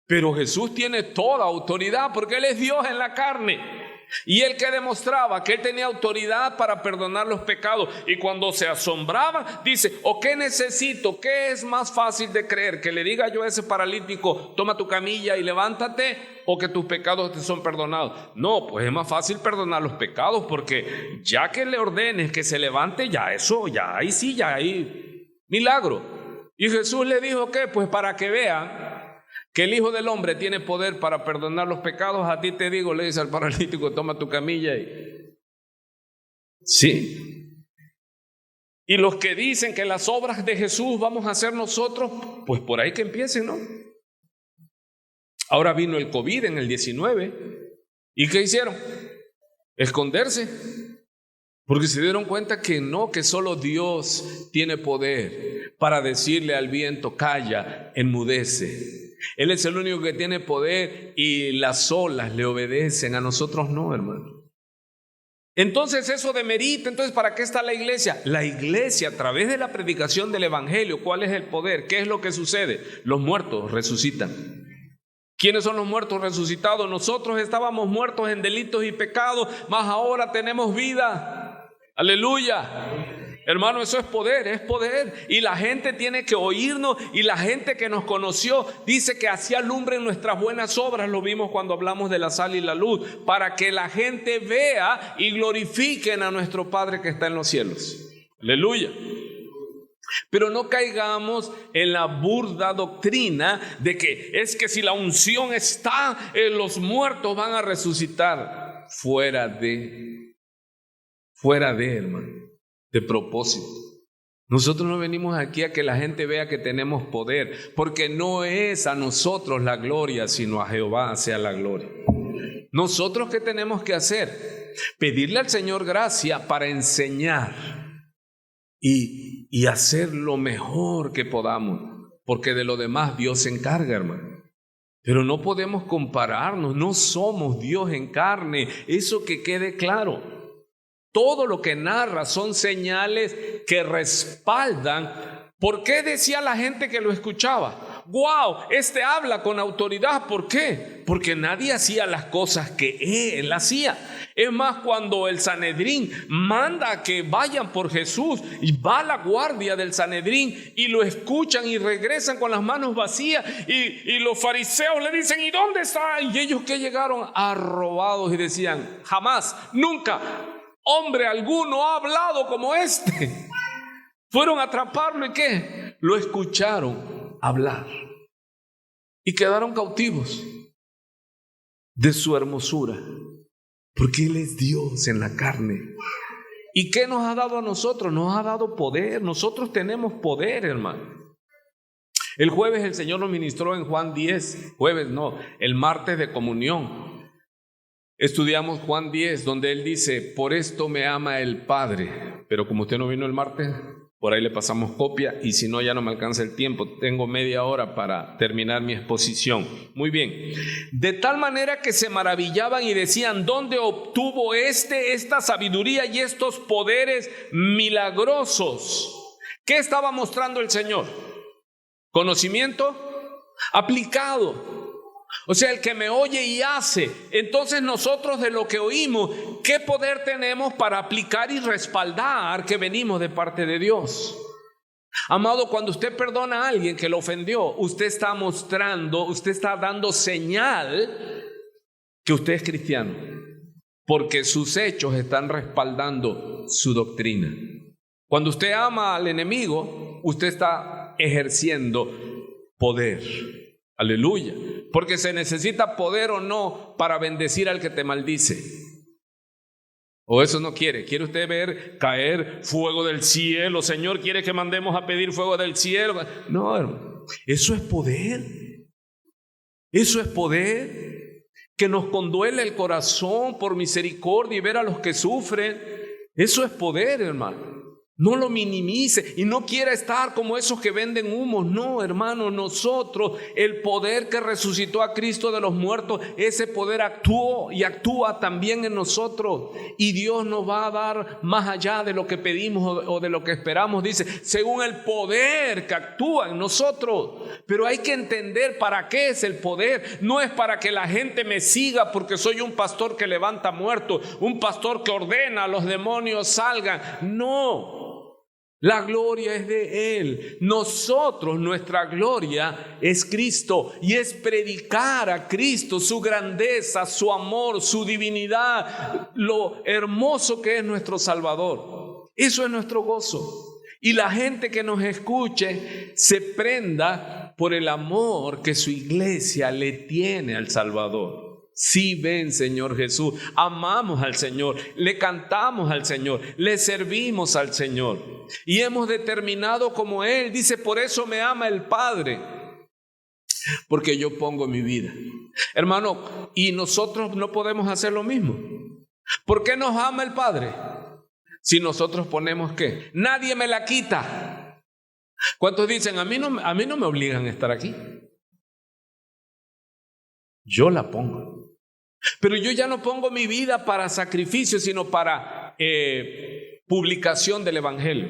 Pero Jesús tiene toda autoridad porque Él es Dios en la carne. Y Él que demostraba que Él tenía autoridad para perdonar los pecados. Y cuando se asombraba, dice, ¿o qué necesito? ¿Qué es más fácil de creer? ¿Que le diga yo a ese paralítico, toma tu camilla y levántate? ¿O que tus pecados te son perdonados? No, pues es más fácil perdonar los pecados, porque ya que le ordenes que se levante, ya ahí sí, ya hay milagro. Y Jesús le dijo, ¿qué? Pues para que vean que el Hijo del Hombre tiene poder para perdonar los pecados. A ti te digo, le dice al paralítico, toma tu camilla y... Sí. Y los que dicen que las obras de Jesús vamos a hacer nosotros, pues por ahí que empiecen, ¿no? Ahora vino el COVID en el 19. ¿Y qué hicieron? Esconderse. Porque se dieron cuenta que no, que solo Dios tiene poder para decirle al viento, calla, enmudece. Él es el único que tiene poder y las olas le obedecen, a nosotros no, hermano. Entonces eso demerita. Entonces, ¿para qué está la iglesia? La iglesia, a través de la predicación del evangelio, ¿cuál es el poder? ¿Qué es lo que sucede? Los muertos resucitan. ¿Quiénes son los muertos resucitados? Nosotros estábamos muertos en delitos y pecados, mas ahora tenemos vida. Aleluya. Hermano, eso es poder. Y la gente tiene que oírnos, y la gente que nos conoció dice que así alumbren nuestras buenas obras. Lo vimos cuando hablamos de la sal y la luz, para que la gente vea y glorifiquen a nuestro Padre que está en los cielos. Aleluya. Pero no caigamos en la burda doctrina de que es que si la unción está, los muertos van a resucitar. Fuera de, hermano, de propósito. Nosotros no venimos aquí a que la gente vea que tenemos poder, porque no es a nosotros la gloria, sino a Jehová sea la gloria. Nosotros, ¿qué tenemos que hacer? Pedirle al Señor gracia para enseñar y hacer lo mejor que podamos, porque de lo demás Dios se encarga, hermano. Pero no podemos compararnos, no somos Dios en carne, eso que quede claro. Todo lo que narra son señales que respaldan. ¿Por qué decía la gente que lo escuchaba? ¡Wow! Este habla con autoridad. ¿Por qué? Porque nadie hacía las cosas que él hacía. Es más, cuando el Sanedrín manda a que vayan por Jesús, y va la guardia del Sanedrín y lo escuchan y regresan con las manos vacías, y los fariseos le dicen, ¿y dónde está? Y ellos que llegaron arrobados y decían, jamás, nunca hombre alguno ha hablado como este. Fueron a atraparlo y ¿qué? Lo escucharon hablar y quedaron cautivos de su hermosura, porque Él es Dios en la carne. ¿Y qué nos ha dado a nosotros? Nos ha dado poder. Nosotros tenemos poder, hermano. El jueves el Señor nos ministró en Juan 10, el martes de comunión. Estudiamos Juan 10, donde Él dice, por esto me ama el Padre. Pero como usted no vino el martes, por ahí le pasamos copia, y si no, ya no me alcanza el tiempo. Tengo media hora para terminar mi exposición. Muy bien. De tal manera que se maravillaban y decían, ¿dónde obtuvo esta sabiduría y estos poderes milagrosos? ¿Qué estaba mostrando el Señor? Conocimiento aplicado. O sea, el que me oye y hace. Entonces nosotros, de lo que oímos, ¿qué poder tenemos para aplicar y respaldar que venimos de parte de Dios? Amado, cuando usted perdona a alguien que lo ofendió, usted está mostrando, usted está dando señal que usted es cristiano, porque sus hechos están respaldando su doctrina. Cuando usted ama al enemigo, usted está ejerciendo poder. Aleluya. Porque se necesita poder o no para bendecir al que te maldice. O eso no quiere. ¿Quiere usted ver caer fuego del cielo? Señor, ¿quiere que mandemos a pedir fuego del cielo? No, hermano. Eso es poder. Eso es poder. Que nos conduele el corazón por misericordia y ver a los que sufren. Eso es poder, hermano. No lo minimice y no quiera estar como esos que venden humos. No, hermano, nosotros, el poder que resucitó a Cristo de los muertos, ese poder actuó y actúa también en nosotros. Y Dios nos va a dar más allá de lo que pedimos o de lo que esperamos, dice, según el poder que actúa en nosotros. Pero hay que entender para qué es el poder. No es para que la gente me siga porque soy un pastor que levanta muertos, un pastor que ordena a los demonios salgan. No. La gloria es de Él. Nosotros, nuestra gloria es Cristo y es predicar a Cristo, su grandeza, su amor, su divinidad, lo hermoso que es nuestro Salvador. Eso es nuestro gozo. Y la gente que nos escuche se prenda por el amor que su iglesia le tiene al Salvador. Sí, ven, Señor Jesús, amamos al Señor, le cantamos al Señor, le servimos al Señor y hemos determinado como Él. Dice, por eso me ama el Padre, porque yo pongo mi vida. Hermano, y nosotros no podemos hacer lo mismo. ¿Por qué nos ama el Padre? Si nosotros ponemos ¿qué? Nadie me la quita. ¿Cuántos dicen, a mí no me obligan a estar aquí? Yo la pongo. Pero yo ya no pongo mi vida para sacrificio, sino para publicación del Evangelio.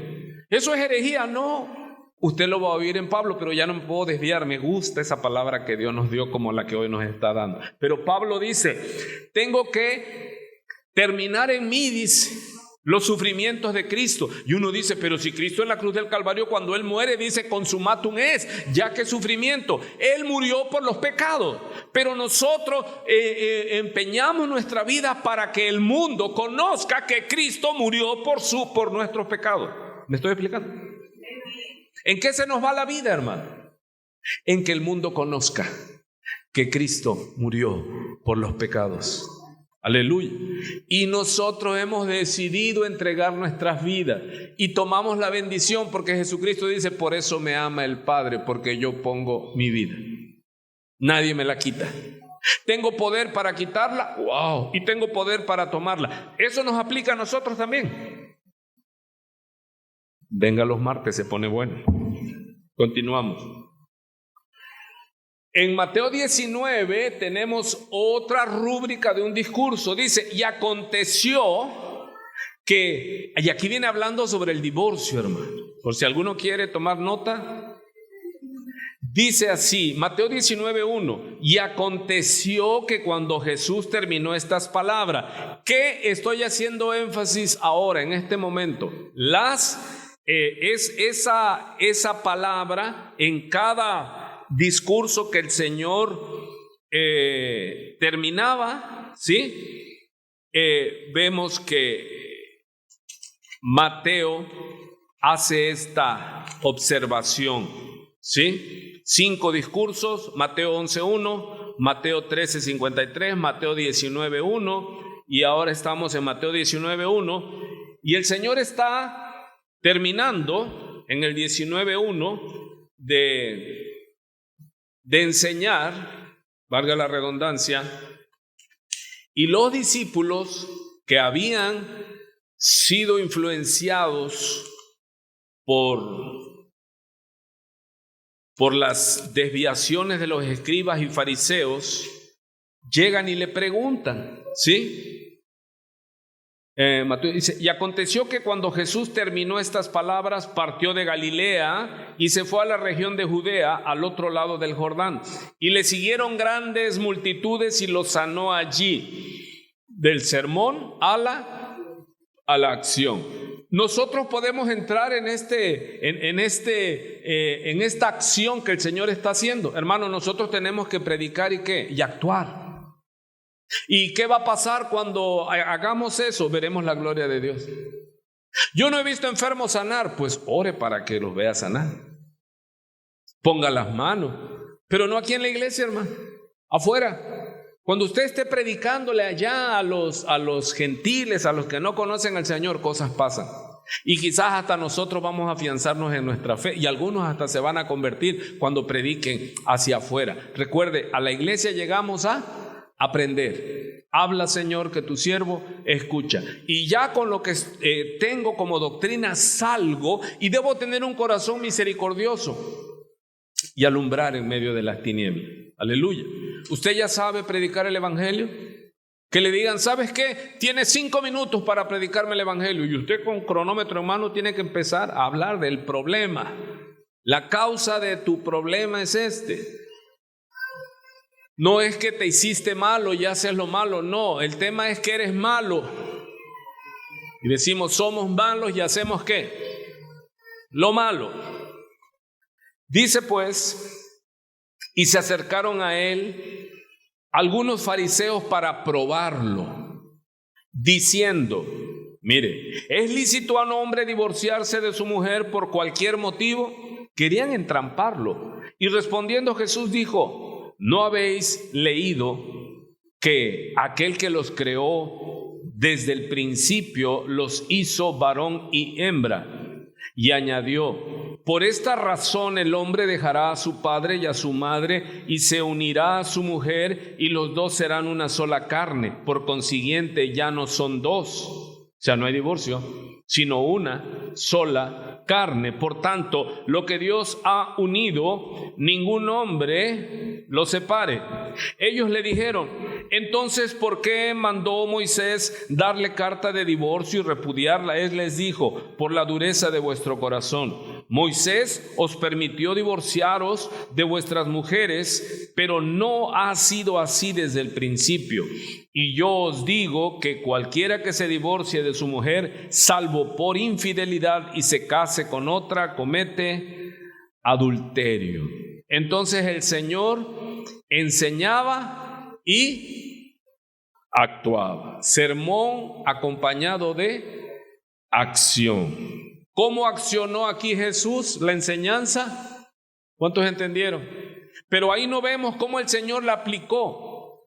¿Eso es herejía? No. Usted lo va a oír en Pablo, pero ya no me puedo desviar. Me gusta esa palabra que Dios nos dio como la que hoy nos está dando. Pero Pablo dice, tengo que terminar en mí, dice, los sufrimientos de Cristo. Y uno dice, pero si Cristo en la cruz del Calvario, cuando Él muere, dice consumatum es, ya que sufrimiento. Él murió por los pecados, pero nosotros empeñamos nuestra vida para que el mundo conozca que Cristo murió por nuestros pecados. ¿Me estoy explicando? ¿En qué se nos va la vida, hermano? En que el mundo conozca que Cristo murió por los pecados. Aleluya. Y nosotros hemos decidido entregar nuestras vidas y tomamos la bendición porque Jesucristo dice, por eso me ama el Padre, porque yo pongo mi vida. Nadie me la quita. ¿Tengo poder para quitarla? ¡Wow! Y tengo poder para tomarla. Eso nos aplica a nosotros también. Venga los martes, se pone bueno. Continuamos. En Mateo 19 tenemos otra rúbrica de un discurso. Dice, y aconteció que, y aquí viene hablando sobre el divorcio, hermano, por si alguno quiere tomar nota. Dice así, Mateo 19:1, y aconteció que cuando Jesús terminó estas palabras, ¿qué estoy haciendo énfasis ahora en este momento? Es esa palabra en cada discurso que el Señor terminaba, ¿sí? Vemos que Mateo hace esta observación, ¿sí? 5 discursos, Mateo 11:1, Mateo 13:53, Mateo 19:1 y ahora estamos en Mateo 19:1 y el Señor está terminando en el 19:1 de enseñar, valga la redundancia, y los discípulos que habían sido influenciados por las desviaciones de los escribas y fariseos, llegan y le preguntan, ¿sí? Mateo dice, y aconteció que cuando Jesús terminó estas palabras, partió de Galilea y se fue a la región de Judea, al otro lado del Jordán, y le siguieron grandes multitudes y lo sanó allí, del sermón a la acción. Nosotros podemos entrar en esta acción que el Señor está haciendo. Hermano, nosotros tenemos que predicar y actuar. ¿Y qué va a pasar cuando hagamos eso? Veremos la gloria de Dios. Yo no he visto enfermos sanar, pues ore para que los vea sanar. Ponga las manos, pero no aquí en la iglesia, hermano, afuera. Cuando usted esté predicándole allá a los gentiles, a los que no conocen al Señor, cosas pasan. Y quizás hasta nosotros vamos a afianzarnos en nuestra fe y algunos hasta se van a convertir cuando prediquen hacia afuera. Recuerde, a la iglesia llegamos aprender. Habla, Señor, que tu siervo escucha. Y ya con lo que tengo como doctrina salgo, y debo tener un corazón misericordioso y alumbrar en medio de las tinieblas. Aleluya. ¿Usted ya sabe predicar el evangelio? Que le digan, ¿sabes qué? Tienes 5 minutos para predicarme el evangelio, y usted con cronómetro en mano tiene que empezar a hablar del problema. La causa de tu problema es este. No es que te hiciste malo y haces lo malo, no, el tema es que eres malo. Y decimos, somos malos y hacemos ¿qué? Lo malo. Dice pues, y se acercaron a él algunos fariseos para probarlo, diciendo, mire, ¿es lícito a un hombre divorciarse de su mujer por cualquier motivo? Querían entramparlo. Y respondiendo Jesús dijo, ¿no habéis leído que aquel que los creó desde el principio los hizo varón y hembra? Y añadió, por esta razón el hombre dejará a su padre y a su madre y se unirá a su mujer y los dos serán una sola carne. Por consiguiente ya no son dos, o sea, no hay divorcio, sino una sola carne. Por tanto, lo que Dios ha unido, ningún hombre lo separe. Ellos le dijeron, entonces, ¿por qué mandó Moisés darle carta de divorcio y repudiarla? Él les dijo, por la dureza de vuestro corazón. Moisés os permitió divorciaros de vuestras mujeres, pero no ha sido así desde el principio. Y yo os digo que cualquiera que se divorcie de su mujer, salvo por infidelidad y se case con otra, comete adulterio. Entonces el Señor enseñaba y actuaba. Sermón acompañado de acción. ¿Cómo accionó aquí Jesús la enseñanza? ¿Cuántos entendieron? Pero ahí no vemos cómo el Señor la aplicó,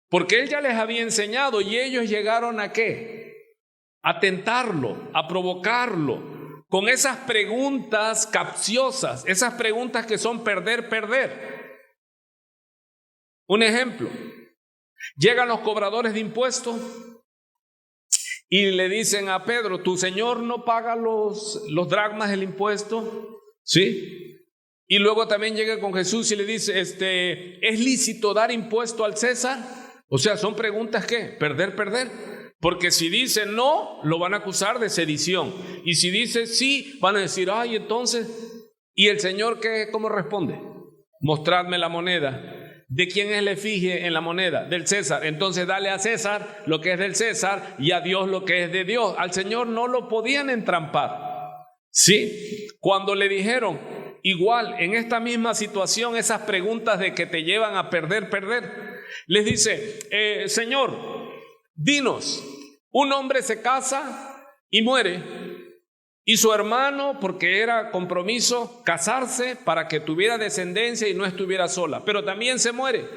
porque Él ya les había enseñado y ellos llegaron ¿a qué? A tentarlo, a provocarlo, con esas preguntas capciosas, esas preguntas que son perder. Un ejemplo, llegan los cobradores de impuestos y le dicen a Pedro, ¿tu señor no paga los dracmas del impuesto? ¿Sí? Y luego también llega con Jesús y le dice, ¿es lícito dar impuesto al César? O sea, son preguntas ¿qué? Perder. Porque si dice no, lo van a acusar de sedición. Y si dice sí, van a decir, ay, entonces, ¿y el Señor cómo responde? Mostradme la moneda. ¿De quién es la efigie en la moneda? Del César. Entonces dale a César lo que es del César y a Dios lo que es de Dios. Al Señor no lo podían entrampar. Sí, cuando le dijeron, igual en esta misma situación, esas preguntas de que te llevan a perder, les dice, Señor, dinos, un hombre se casa y muere, y su hermano, porque era compromiso casarse para que tuviera descendencia y no estuviera sola, pero también se muere.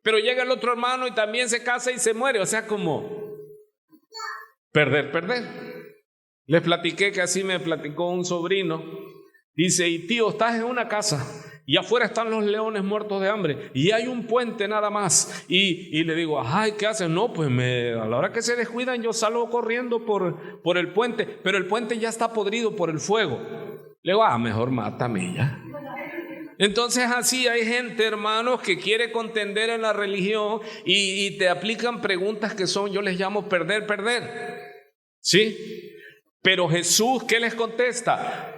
Pero llega el otro hermano y también se casa y se muere. O sea, como perder. Les platiqué que así me platicó un sobrino. Dice, y tío, estás en una casa y afuera están los leones muertos de hambre y hay un puente nada más. Y le digo, ay, ¿qué haces? No, pues a la hora que se descuidan yo salgo corriendo por el puente, pero el puente ya está podrido por el fuego. Le digo, mejor mátame ya. Entonces así hay gente, hermanos, que quiere contender en la religión y te aplican preguntas que son, yo les llamo perder. ¿Sí? Pero Jesús, ¿qué les contesta?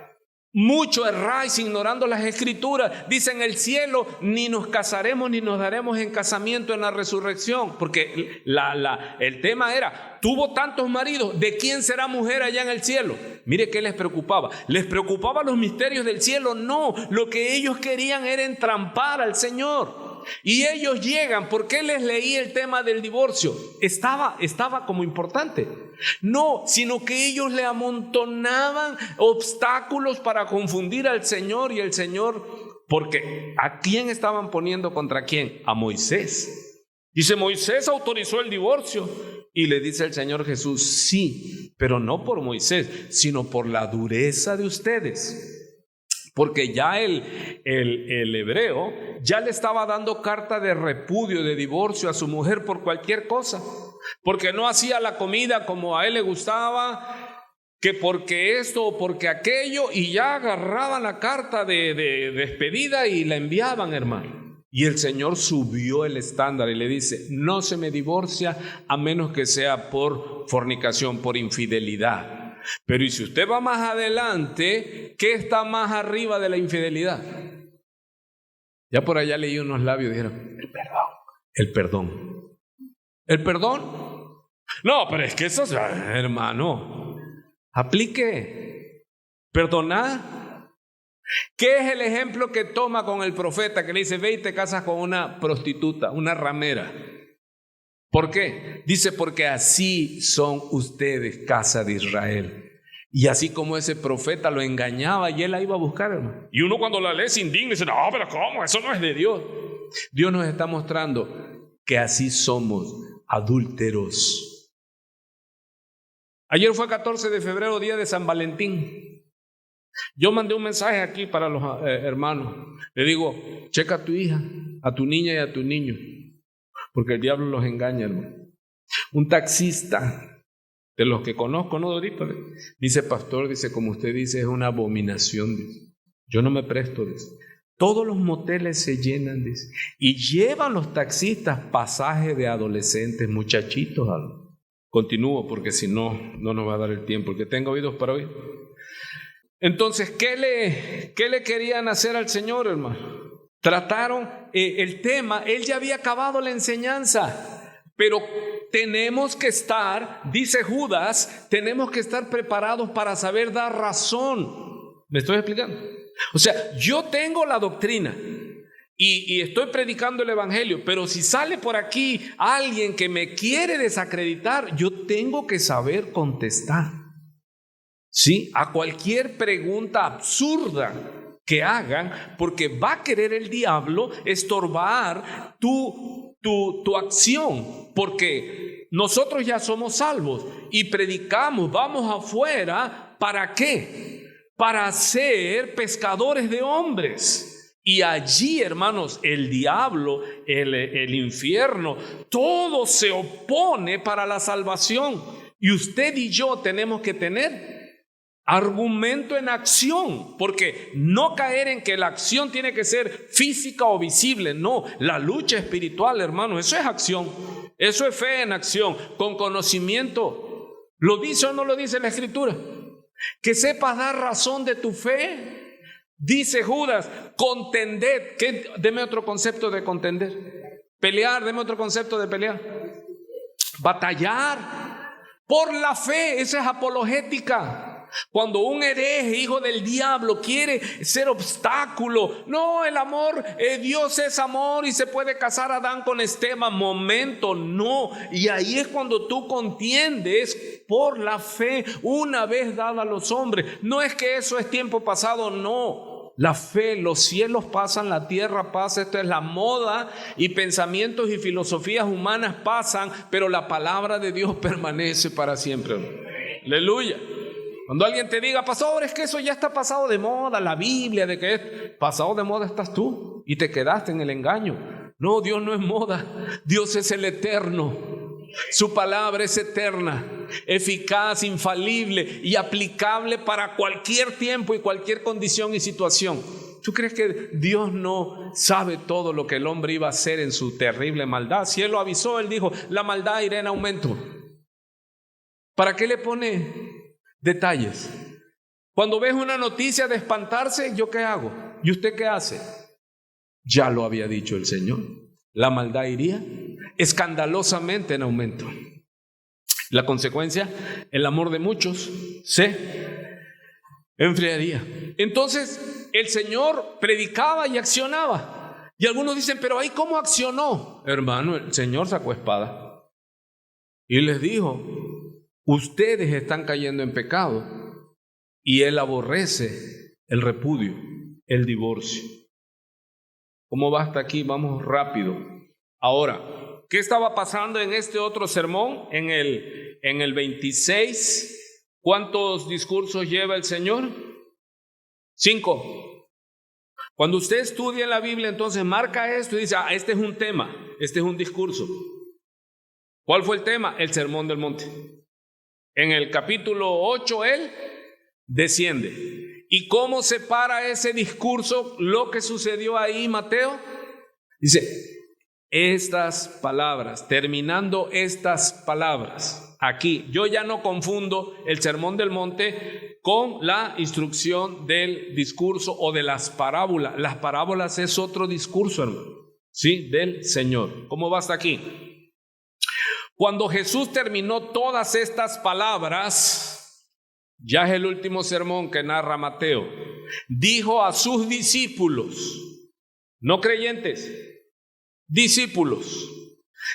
Mucho erráis ignorando las escrituras. Dicen el cielo, ni nos casaremos ni nos daremos en casamiento en la resurrección. Porque el tema era, tuvo tantos maridos, ¿de quién será mujer allá en el cielo? Mire qué les preocupaba. ¿Les preocupaba los misterios del cielo? No, lo que ellos querían era entrampar al Señor. Y ellos llegan, ¿por qué les leí el tema del divorcio? Estaba como importante. No, sino que ellos le amontonaban obstáculos para confundir al Señor y el Señor, porque ¿a quién estaban poniendo contra quién? A Moisés. Dice, Moisés autorizó el divorcio. Y le dice el Señor Jesús, sí, pero no por Moisés, sino por la dureza de ustedes. porque ya el hebreo ya le estaba dando carta de repudio, de divorcio a su mujer por cualquier cosa, porque no hacía la comida como a él le gustaba, que porque esto o porque aquello, y ya agarraban la carta de despedida y la enviaban, hermano. Y el Señor subió el estándar y le dice: no se me divorcia a menos que sea por fornicación, por infidelidad. Pero y si usted va más adelante, ¿qué está más arriba de la infidelidad? Ya por allá leí unos labios y dijeron: el perdón. El perdón. ¿El perdón? No, pero es que eso, hermano, aplique. Perdonar. ¿Qué es el ejemplo que toma con el profeta que le dice: ve y te casas con una prostituta, una ramera? ¿Por qué? Dice: porque así son ustedes, casa de Israel. Y así como ese profeta lo engañaba y él la iba a buscar, hermano. Y uno cuando la lee se indigna y dice: no, pero ¿cómo? Eso no es de Dios. Dios nos está mostrando que así somos, adúlteros. Ayer fue 14 de febrero, día de San Valentín. Yo mandé un mensaje aquí para los hermanos. Le digo: checa a tu hija, a tu niña y a tu niño, porque el diablo los engaña, hermano. Un taxista de los que conozco, no de ahorita, dice: pastor, dice, como usted dice, es una abominación, dice. Yo no me presto, dice. Todos los moteles se llenan, dice, y llevan los taxistas pasajes de adolescentes, muchachitos. Continúo porque si no, no nos va a dar el tiempo, el que tenga oídos para oír. Entonces, ¿qué le querían hacer al Señor, hermano? Trataron el tema, él ya había acabado la enseñanza, pero tenemos que estar, dice Judas, tenemos que estar preparados para saber dar razón. ¿Me estoy explicando? O sea, yo tengo la doctrina y estoy predicando el evangelio, pero si sale por aquí alguien que me quiere desacreditar, yo tengo que saber contestar. ¿Sí? A cualquier pregunta absurda que hagan, porque va a querer el diablo estorbar tu acción, porque nosotros ya somos salvos y predicamos, vamos afuera, ¿para qué? Para ser pescadores de hombres. Y allí, hermanos, el diablo, el infierno, todo se opone para la salvación. Y usted y yo tenemos que tener argumento en acción, porque no caer en que la acción tiene que ser física o visible. No, la lucha espiritual, hermano, eso es acción, eso es fe en acción, con conocimiento. ¿Lo dice o no lo dice la Escritura? Que sepas dar razón de tu fe. Dice Judas: contended. Deme otro concepto de contender. Pelear, deme otro concepto de pelear. Batallar por la fe, esa es apologética. Cuando un hereje, hijo del diablo, quiere ser obstáculo, no, el amor, Dios es amor y se puede casar Adán con Esteban. Momento, no. Y ahí es cuando tú contiendes por la fe una vez dada a los hombres. No es que eso es tiempo pasado, no. La fe, los cielos pasan, la tierra pasa, esto es la moda, y pensamientos y filosofías humanas pasan, pero la palabra de Dios permanece para siempre. Aleluya. Cuando alguien te diga: pastor, es que eso ya está pasado de moda, la Biblia, de que es pasado de moda estás tú y te quedaste en el engaño. No, Dios no es moda, Dios es el eterno. Su palabra es eterna, eficaz, infalible y aplicable para cualquier tiempo y cualquier condición y situación. ¿Tú crees que Dios no sabe todo lo que el hombre iba a hacer en su terrible maldad? Si Él lo avisó, Él dijo: la maldad irá en aumento. ¿Para qué le pone detalles? Cuando ves una noticia de espantarse, ¿yo qué hago? ¿Y usted qué hace? Ya lo había dicho el Señor. La maldad iría escandalosamente en aumento. La consecuencia, el amor de muchos se enfriaría. Entonces, el Señor predicaba y accionaba. Y algunos dicen: pero ahí ¿cómo accionó? Hermano, el Señor sacó espada y les dijo: ustedes están cayendo en pecado y Él aborrece el repudio, el divorcio. ¿Cómo va hasta aquí? Vamos rápido. Ahora, ¿qué estaba pasando en este otro sermón? En el 26, ¿cuántos discursos lleva el Señor? 5. Cuando usted estudia la Biblia, entonces marca esto y dice, este es un tema, este es un discurso. ¿Cuál fue el tema? El Sermón del Monte. En el capítulo 8 él desciende. ¿Y cómo separa ese discurso lo que sucedió ahí, Mateo? Dice, estas palabras, terminando estas palabras, aquí, yo ya no confundo el Sermón del Monte con la instrucción del discurso o de las parábolas. Las parábolas es otro discurso, hermano, ¿sí? Del Señor. ¿Cómo va hasta aquí? Cuando Jesús terminó todas estas palabras, ya es el último sermón que narra Mateo, dijo a sus discípulos, no creyentes, discípulos,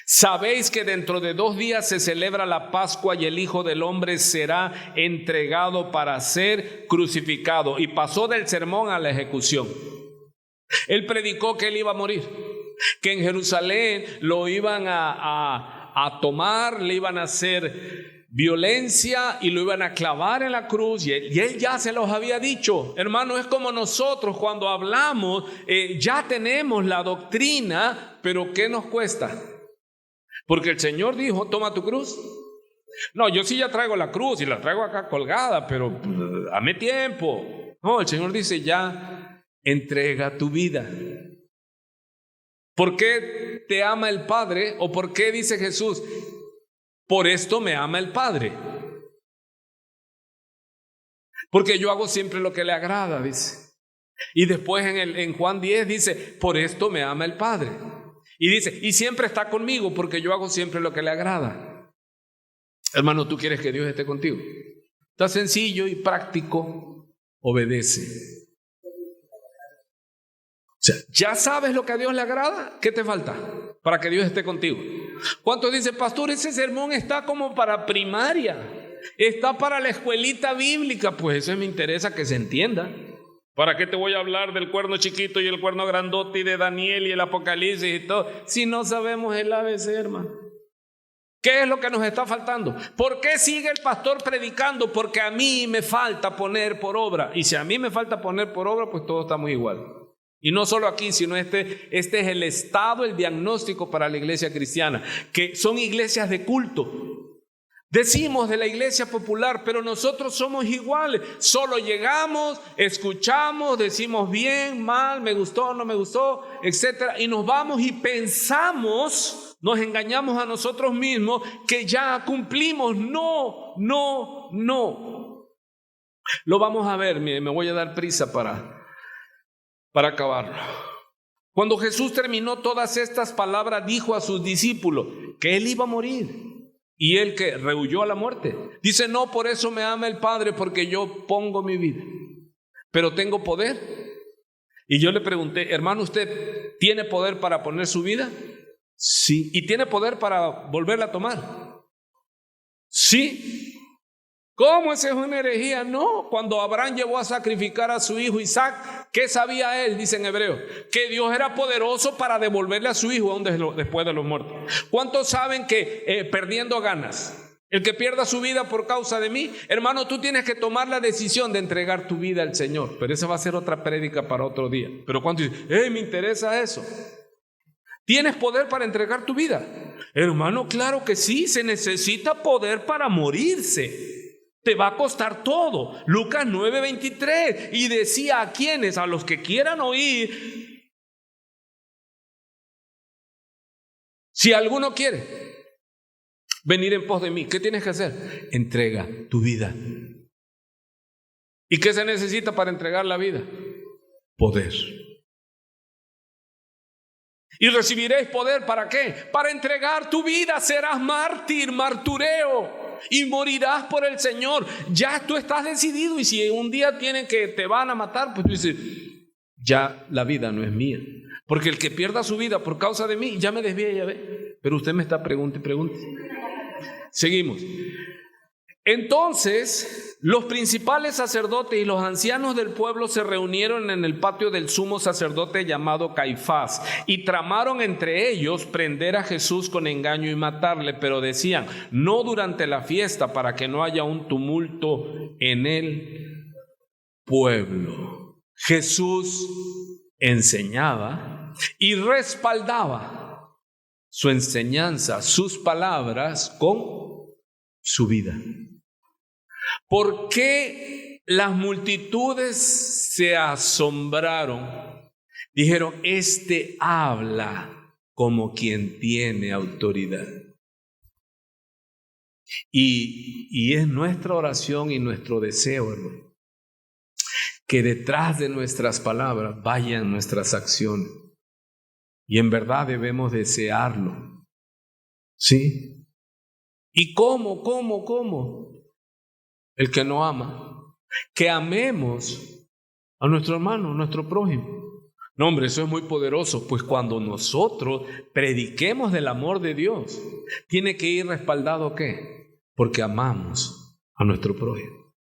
sabéis que dentro de 2 días se celebra la Pascua y el Hijo del Hombre será entregado para ser crucificado. Y pasó del sermón a la ejecución. Él predicó que él iba a morir, que en Jerusalén lo iban a tomar, le iban a hacer violencia y lo iban a clavar en la cruz, y él ya se los había dicho. Hermano, es como nosotros cuando hablamos, ya tenemos la doctrina, pero ¿qué nos cuesta? Porque el Señor dijo, toma tu cruz. No, yo sí ya traigo la cruz y la traigo acá colgada, pero dame tiempo. No, el Señor dice, ya entrega tu vida. ¿Por qué te ama el Padre? ¿O por qué dice Jesús? Por esto me ama el Padre. Porque yo hago siempre lo que le agrada, dice. Y después en Juan 10 dice, por esto me ama el Padre. Y dice, y siempre está conmigo porque yo hago siempre lo que le agrada. Hermano, ¿tú quieres que Dios esté contigo? Está sencillo y práctico, obedece. O sea, ¿ya sabes lo que a Dios le agrada? ¿Qué te falta para que Dios esté contigo? ¿Cuántos dicen, pastor, ese sermón está como para primaria? Está para la escuelita bíblica. Pues eso me interesa que se entienda. ¿Para qué te voy a hablar del cuerno chiquito y el cuerno grandote y de Daniel y el Apocalipsis y todo? Si no sabemos el ABC, hermano. ¿Qué es lo que nos está faltando? ¿Por qué sigue el pastor predicando? Porque a mí me falta poner por obra. Y si a mí me falta poner por obra, pues todos estamos igual. Y no solo aquí, sino este es el estado, el diagnóstico para la iglesia cristiana, que son iglesias de culto. Decimos de la iglesia popular, pero nosotros somos iguales. Solo llegamos, escuchamos, decimos bien, mal, me gustó, no me gustó, etcétera, y nos vamos y pensamos, nos engañamos a nosotros mismos que ya cumplimos. No. Lo vamos a ver, me voy a dar prisa para acabarlo. Cuando Jesús terminó todas estas palabras, dijo a sus discípulos que él iba a morir. Y él que rehuyó a la muerte. Dice, no, por eso me ama el Padre, porque yo pongo mi vida, pero tengo poder. Y yo le pregunté, hermano, ¿usted tiene poder para poner su vida? Sí. ¿Y tiene poder para volverla a tomar? Sí. ¿Cómo? Esa es una herejía. No, cuando Abraham llevó a sacrificar a su hijo Isaac, ¿qué sabía él? Dice en Hebreo, que Dios era poderoso para devolverle a su hijo aún después de los muertos. ¿Cuántos saben que perdiendo ganas? El que pierda su vida por causa de mí, hermano, tú tienes que tomar la decisión de entregar tu vida al Señor. Pero esa va a ser otra prédica para otro día. Pero ¿cuántos dicen, me interesa eso? ¿Tienes poder para entregar tu vida? Hermano, claro que sí, se necesita poder para morirse. Te va a costar todo. Lucas 9:23. Y decía a quienes, a los que quieran oír, si alguno quiere venir en pos de mí, ¿qué tienes que hacer? Entrega tu vida. ¿Y qué se necesita para entregar la vida? Poder. Y recibiréis poder, ¿para qué? Para entregar tu vida. Serás mártir, martureo, y morirás por el Señor. Ya tú estás decidido. Y si un día te van a matar, pues tú dices, ya la vida no es mía. Porque el que pierda su vida por causa de mí, ya me desvía, ya ve. Pero usted me está pregunte. Seguimos. Entonces, los principales sacerdotes y los ancianos del pueblo se reunieron en el patio del sumo sacerdote llamado Caifás y tramaron entre ellos prender a Jesús con engaño y matarle, pero decían, no durante la fiesta, para que no haya un tumulto en el pueblo. Jesús enseñaba y respaldaba su enseñanza, sus palabras con su vida. ¿Por qué las multitudes se asombraron? Dijeron, este habla como quien tiene autoridad. Y es nuestra oración y nuestro deseo, hermano, que detrás de nuestras palabras vayan nuestras acciones. Y en verdad debemos desearlo. ¿Sí? ¿Y cómo? El que no ama. Que amemos a nuestro hermano, a nuestro prójimo. No, hombre, eso es muy poderoso. Pues cuando nosotros prediquemos del amor de Dios, tiene que ir respaldado, ¿qué? Porque amamos a nuestro prójimo.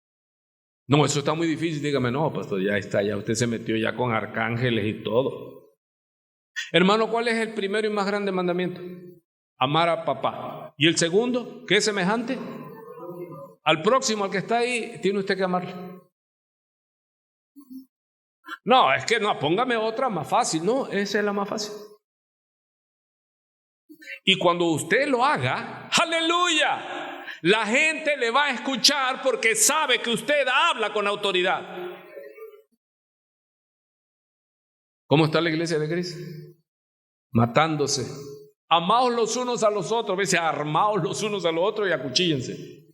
No, eso está muy difícil. Dígame, no, pastor, ya está, ya usted se metió ya con arcángeles y todo. Hermano, ¿cuál es el primero y más grande mandamiento? Amar a papá. ¿Y el segundo? ¿Qué es semejante? Al próximo, al que está ahí, tiene usted que amarlo. No, es que no, póngame otra más fácil. No, esa es la más fácil. Y cuando usted lo haga, ¡aleluya! La gente le va a escuchar porque sabe que usted habla con autoridad. ¿Cómo está la iglesia de Cristo? Matándose. Amaos los unos a los otros, a veces armaos los unos a los otros y acuchíllense.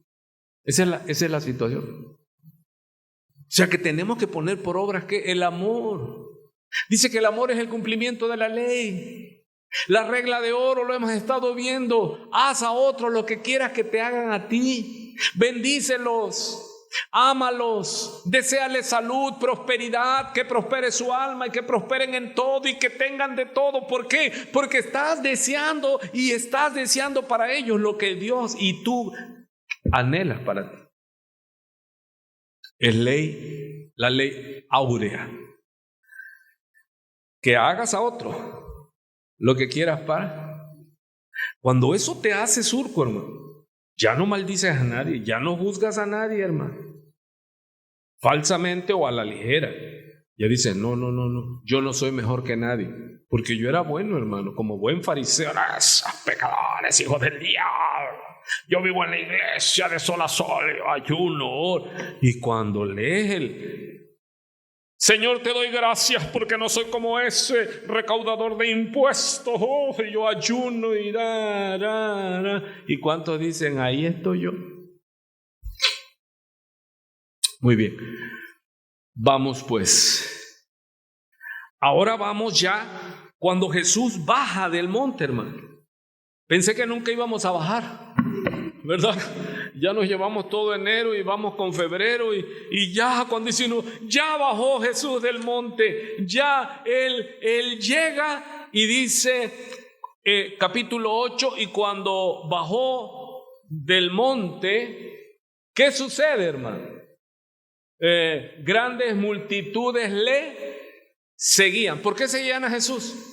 Esa es la situación. O sea que tenemos que poner por obras que el amor. Dice que el amor es el cumplimiento de la ley. La regla de oro lo hemos estado viendo. Haz a otros lo que quieras que te hagan a ti. Bendícelos. Ámalos, deséales salud, prosperidad, que prospere su alma y que prosperen en todo y que tengan de todo. ¿Por qué? Porque estás deseando para ellos lo que Dios y tú anhelas para ti. Es la ley áurea. Que hagas a otro lo que quieras para. Cuando eso te hace surco, hermano, ya no maldices a nadie, ya no juzgas a nadie, hermano. Falsamente o a la ligera. Ya dices, no, yo no soy mejor que nadie. Porque yo era bueno, hermano, como buen fariseo. Esos pecadores, hijos del diablo. Yo vivo en la iglesia de sol a sol, ayuno. Y cuando lees Señor, te doy gracias porque no soy como ese recaudador de impuestos. Oh, yo ayuno y ¿Y cuántos dicen, ahí estoy yo? Muy bien. Vamos pues. Ahora vamos ya cuando Jesús baja del monte, hermano. Pensé que nunca íbamos a bajar, ¿verdad? Ya nos llevamos todo enero y vamos con febrero y ya cuando dice uno, ya bajó Jesús del monte, ya él llega y dice, capítulo 8, y cuando bajó del monte, ¿qué sucede, hermano? Grandes multitudes le seguían. ¿Por qué seguían a Jesús?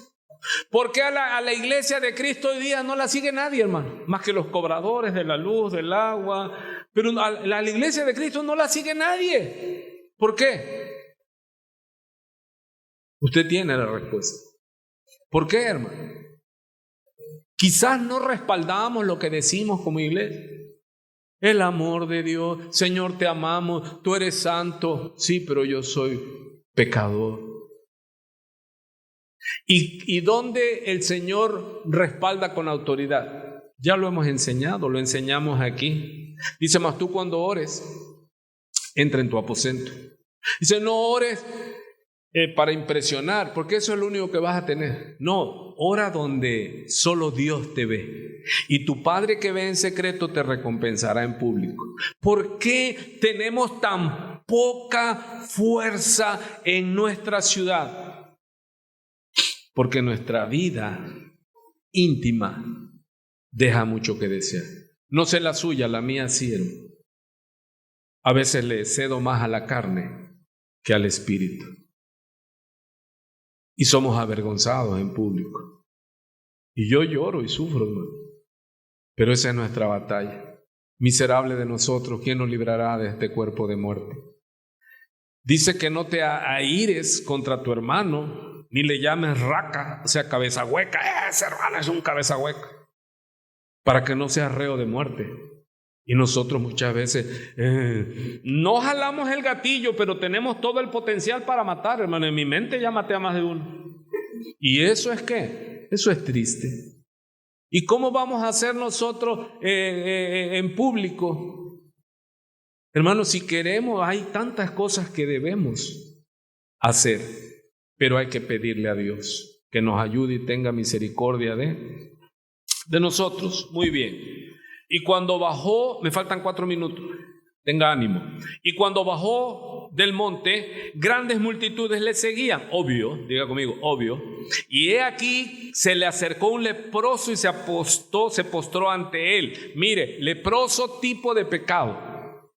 Porque a la iglesia de Cristo hoy día no la sigue nadie, hermano, más que los cobradores de la luz, del agua. Pero a la iglesia de Cristo no la sigue nadie. ¿Por qué? Usted tiene la respuesta. ¿Por qué, hermano? Quizás no respaldamos lo que decimos como iglesia. El amor de Dios, Señor, te amamos, tú eres santo. Sí, pero yo soy pecador. ¿Y dónde el Señor respalda con autoridad? Ya lo hemos enseñado, lo enseñamos aquí. Dice, mas tú cuando ores, entra en tu aposento. Dice, no ores para impresionar, porque eso es lo único que vas a tener. No, ora donde solo Dios te ve. Y tu Padre que ve en secreto te recompensará en público. ¿Por qué tenemos tan poca fuerza en nuestra ciudad? Porque nuestra vida íntima deja mucho que desear. No sé la suya, la mía sí. A veces le cedo más a la carne que al espíritu. Y somos avergonzados en público. Y yo lloro y sufro, hermano. Pero esa es nuestra batalla. Miserable de nosotros, ¿quién nos librará de este cuerpo de muerte? Dice que no te aires contra tu hermano, ni le llames raca, o sea, cabeza hueca. Ese hermano es un cabeza hueca, para que no sea reo de muerte. Y nosotros muchas veces no jalamos el gatillo, pero tenemos todo el potencial para matar, hermano. En mi mente ya maté a más de uno. ¿Y eso es qué? Eso es triste. ¿Y cómo vamos a hacer nosotros en público? Hermanos, si queremos, hay tantas cosas que debemos hacer, pero hay que pedirle a Dios que nos ayude y tenga misericordia de nosotros. Muy bien. Y cuando bajó, me faltan 4 minutos, tenga ánimo. Y cuando bajó del monte, grandes multitudes le seguían. Obvio, diga conmigo, obvio. Y he aquí, se le acercó un leproso y se postró ante él. Mire, leproso, tipo de pecado.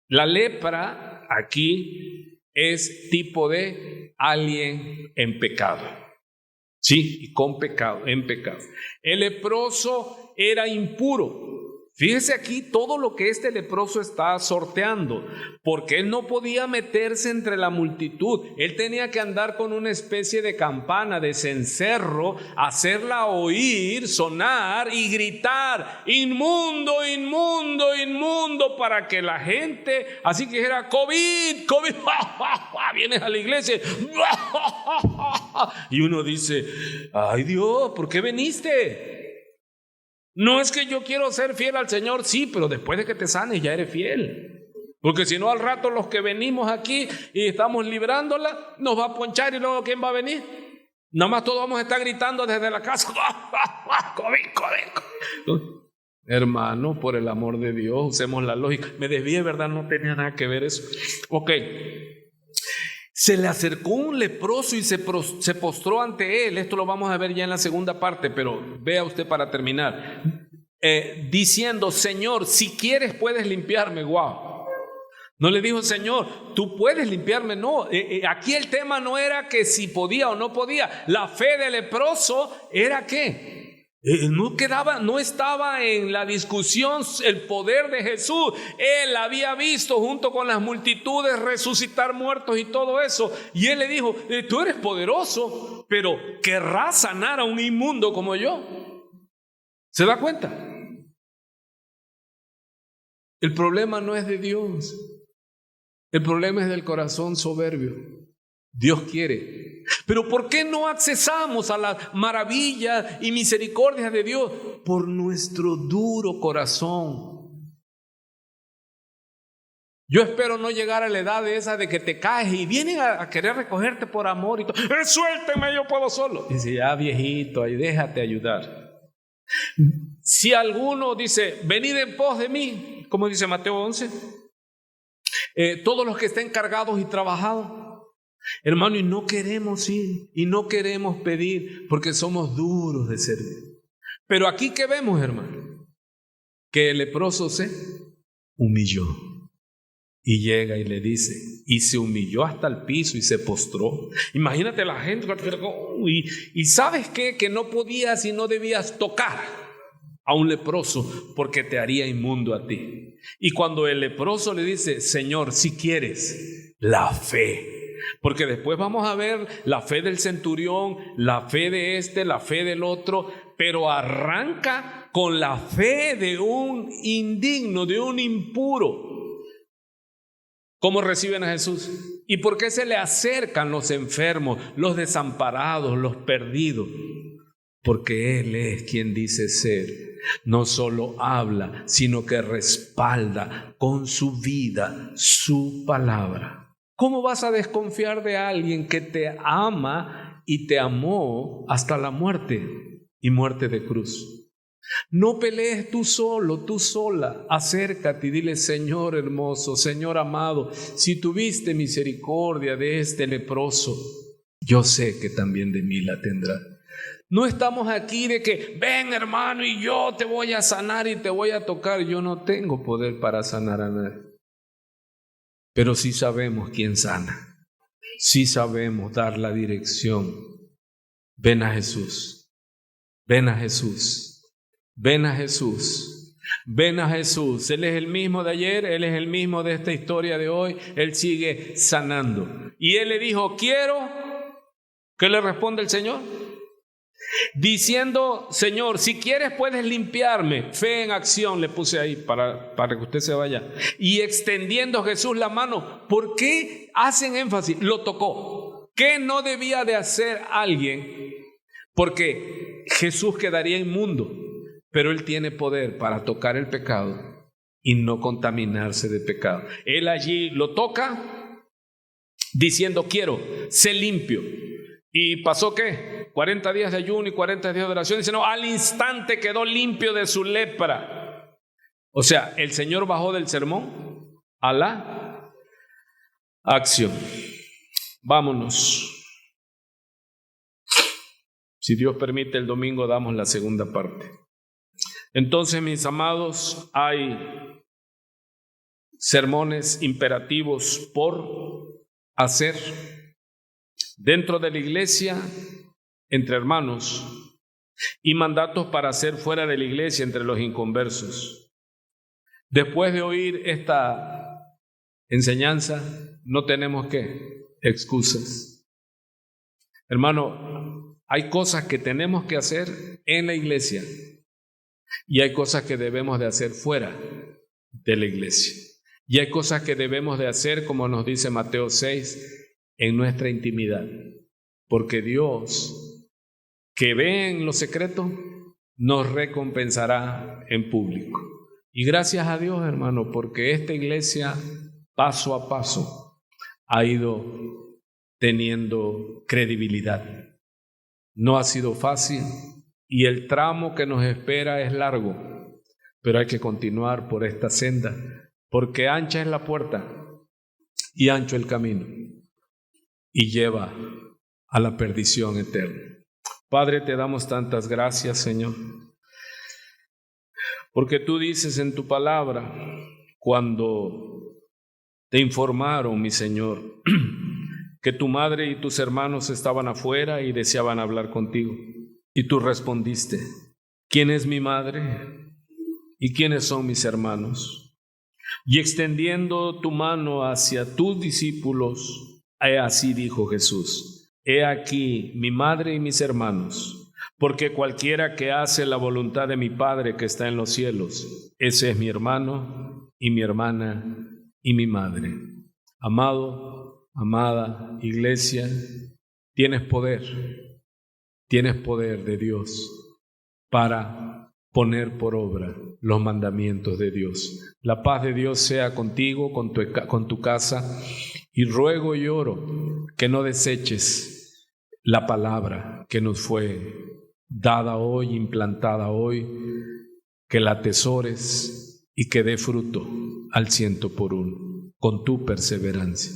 La lepra aquí es tipo de alguien en pecado. Sí, y con pecado, en pecado. El leproso era impuro. Fíjese aquí todo lo que este leproso está sorteando, porque él no podía meterse entre la multitud. Él tenía que andar con una especie de campana, de cencerro, hacerla oír, sonar y gritar: inmundo, inmundo, inmundo, para que la gente, así que dijera: COVID, COVID, vienes a la iglesia y uno dice: ay Dios, ¿por qué viniste? No es que yo quiero ser fiel al Señor, sí, pero después de que te sanes ya eres fiel. Porque si no, al rato los que venimos aquí y estamos librándola, nos va a ponchar, y luego ¿quién va a venir? Nada más todos vamos a estar gritando desde la casa: COVID. Hermano, por el amor de Dios, usemos la lógica. Me desvié, ¿verdad? No tenía nada que ver eso. Ok. Se le acercó un leproso y se postró ante él. Esto lo vamos a ver ya en la segunda parte, pero vea usted para terminar. Diciendo: Señor, si quieres puedes limpiarme. Wow. No le dijo: Señor, tú puedes limpiarme. No, aquí el tema no era que si podía o no podía. La fe del leproso era ¿qué? No estaba en la discusión el poder de Jesús. Él había visto junto con las multitudes resucitar muertos y todo eso, y él le dijo: tú eres poderoso, pero ¿querrás sanar a un inmundo como yo? ¿Se da cuenta? El problema no es de Dios, el problema es del corazón soberbio. Dios quiere, pero ¿por qué no accesamos a las maravillas y misericordias de Dios? Por nuestro duro corazón. Yo espero no llegar a la edad de esa de que te caes y vienen a querer recogerte por amor y todo. Suélteme, yo puedo solo. Dice: ya viejito, ahí déjate ayudar. Si alguno dice: venid en pos de mí, como dice Mateo 11, todos los que estén cargados y trabajados. Hermano, y no queremos ir, y no queremos pedir, porque somos duros de servir. Pero aquí que vemos, hermano, que el leproso se humilló, y llega y le dice, y se humilló hasta el piso y se postró. Imagínate la gente, y ¿sabes qué? Que no podías y no debías tocar a un leproso, porque te haría inmundo a ti. Y cuando el leproso le dice: Señor, si quieres, la fe. Porque después vamos a ver la fe del centurión, la fe de este, la fe del otro, pero arranca con la fe de un indigno, de un impuro. ¿Cómo reciben a Jesús? ¿Y por qué se le acercan los enfermos, los desamparados, los perdidos? Porque Él es quien dice ser. No solo habla, sino que respalda con su vida su palabra. ¿Cómo vas a desconfiar de alguien que te ama y te amó hasta la muerte y muerte de cruz? No pelees tú solo, tú sola. Acércate y dile: Señor hermoso, Señor amado, si tuviste misericordia de este leproso, yo sé que también de mí la tendrás. No estamos aquí de que: ven hermano y yo te voy a sanar y te voy a tocar. Yo no tengo poder para sanar a nadie. Pero sí sabemos quién sana, sí sabemos dar la dirección. Ven a Jesús, ven a Jesús, ven a Jesús, ven a Jesús. Él es el mismo de ayer, Él es el mismo de esta historia de hoy. Él sigue sanando. Y Él le dijo: quiero ¿Qué le responde el Señor? Diciendo, Señor, si quieres puedes limpiarme. Fe en acción le puse ahí para que usted se vaya. Y extendiendo Jesús la mano. ¿Por qué hacen énfasis? Lo tocó. ¿Qué no debía de hacer alguien? Porque Jesús quedaría inmundo, pero Él tiene poder para tocar el pecado y no contaminarse de pecado. Él allí lo toca diciendo, quiero, sé limpio. ¿Y pasó qué? 40 días de ayuno y 40 días de oración. Dice, no, al instante quedó limpio de su lepra. O sea, el Señor bajó del sermón a la acción. Vámonos. Si Dios permite, el domingo damos la segunda parte. Entonces, mis amados, hay sermones imperativos por hacer dentro de la iglesia, entre hermanos, y mandatos para hacer fuera de la iglesia, entre los inconversos. Después de oír esta enseñanza, no tenemos excusas. Hermano, hay cosas que tenemos que hacer en la iglesia y hay cosas que debemos de hacer fuera de la iglesia. Y hay cosas que debemos de hacer, como nos dice Mateo 6, en nuestra intimidad, porque Dios, que ve en lo secreto, nos recompensará en público. Y gracias a Dios, hermano, porque esta iglesia, paso a paso, ha ido teniendo credibilidad. No ha sido fácil y el tramo que nos espera es largo, pero hay que continuar por esta senda, porque ancha es la puerta y ancho el camino, y lleva a la perdición eterna. Padre, te damos tantas gracias, Señor, porque tú dices en tu palabra, cuando te informaron, mi Señor, que tu madre y tus hermanos estaban afuera y deseaban hablar contigo, y tú respondiste, ¿quién es mi madre y quiénes son mis hermanos? Y extendiendo tu mano hacia tus discípulos, así dijo Jesús, he aquí mi madre y mis hermanos, porque cualquiera que hace la voluntad de mi Padre que está en los cielos, ese es mi hermano y mi hermana y mi madre. Amado, amada iglesia, tienes poder de Dios para poner por obra los mandamientos de Dios. La paz de Dios sea contigo, con tu casa, y ruego y oro que no deseches la palabra que nos fue dada hoy, implantada hoy, que la atesores y que dé fruto al 100%, con tu perseverancia.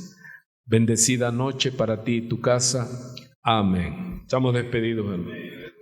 Bendecida noche para ti y tu casa. Amén. Estamos despedidos, hermano.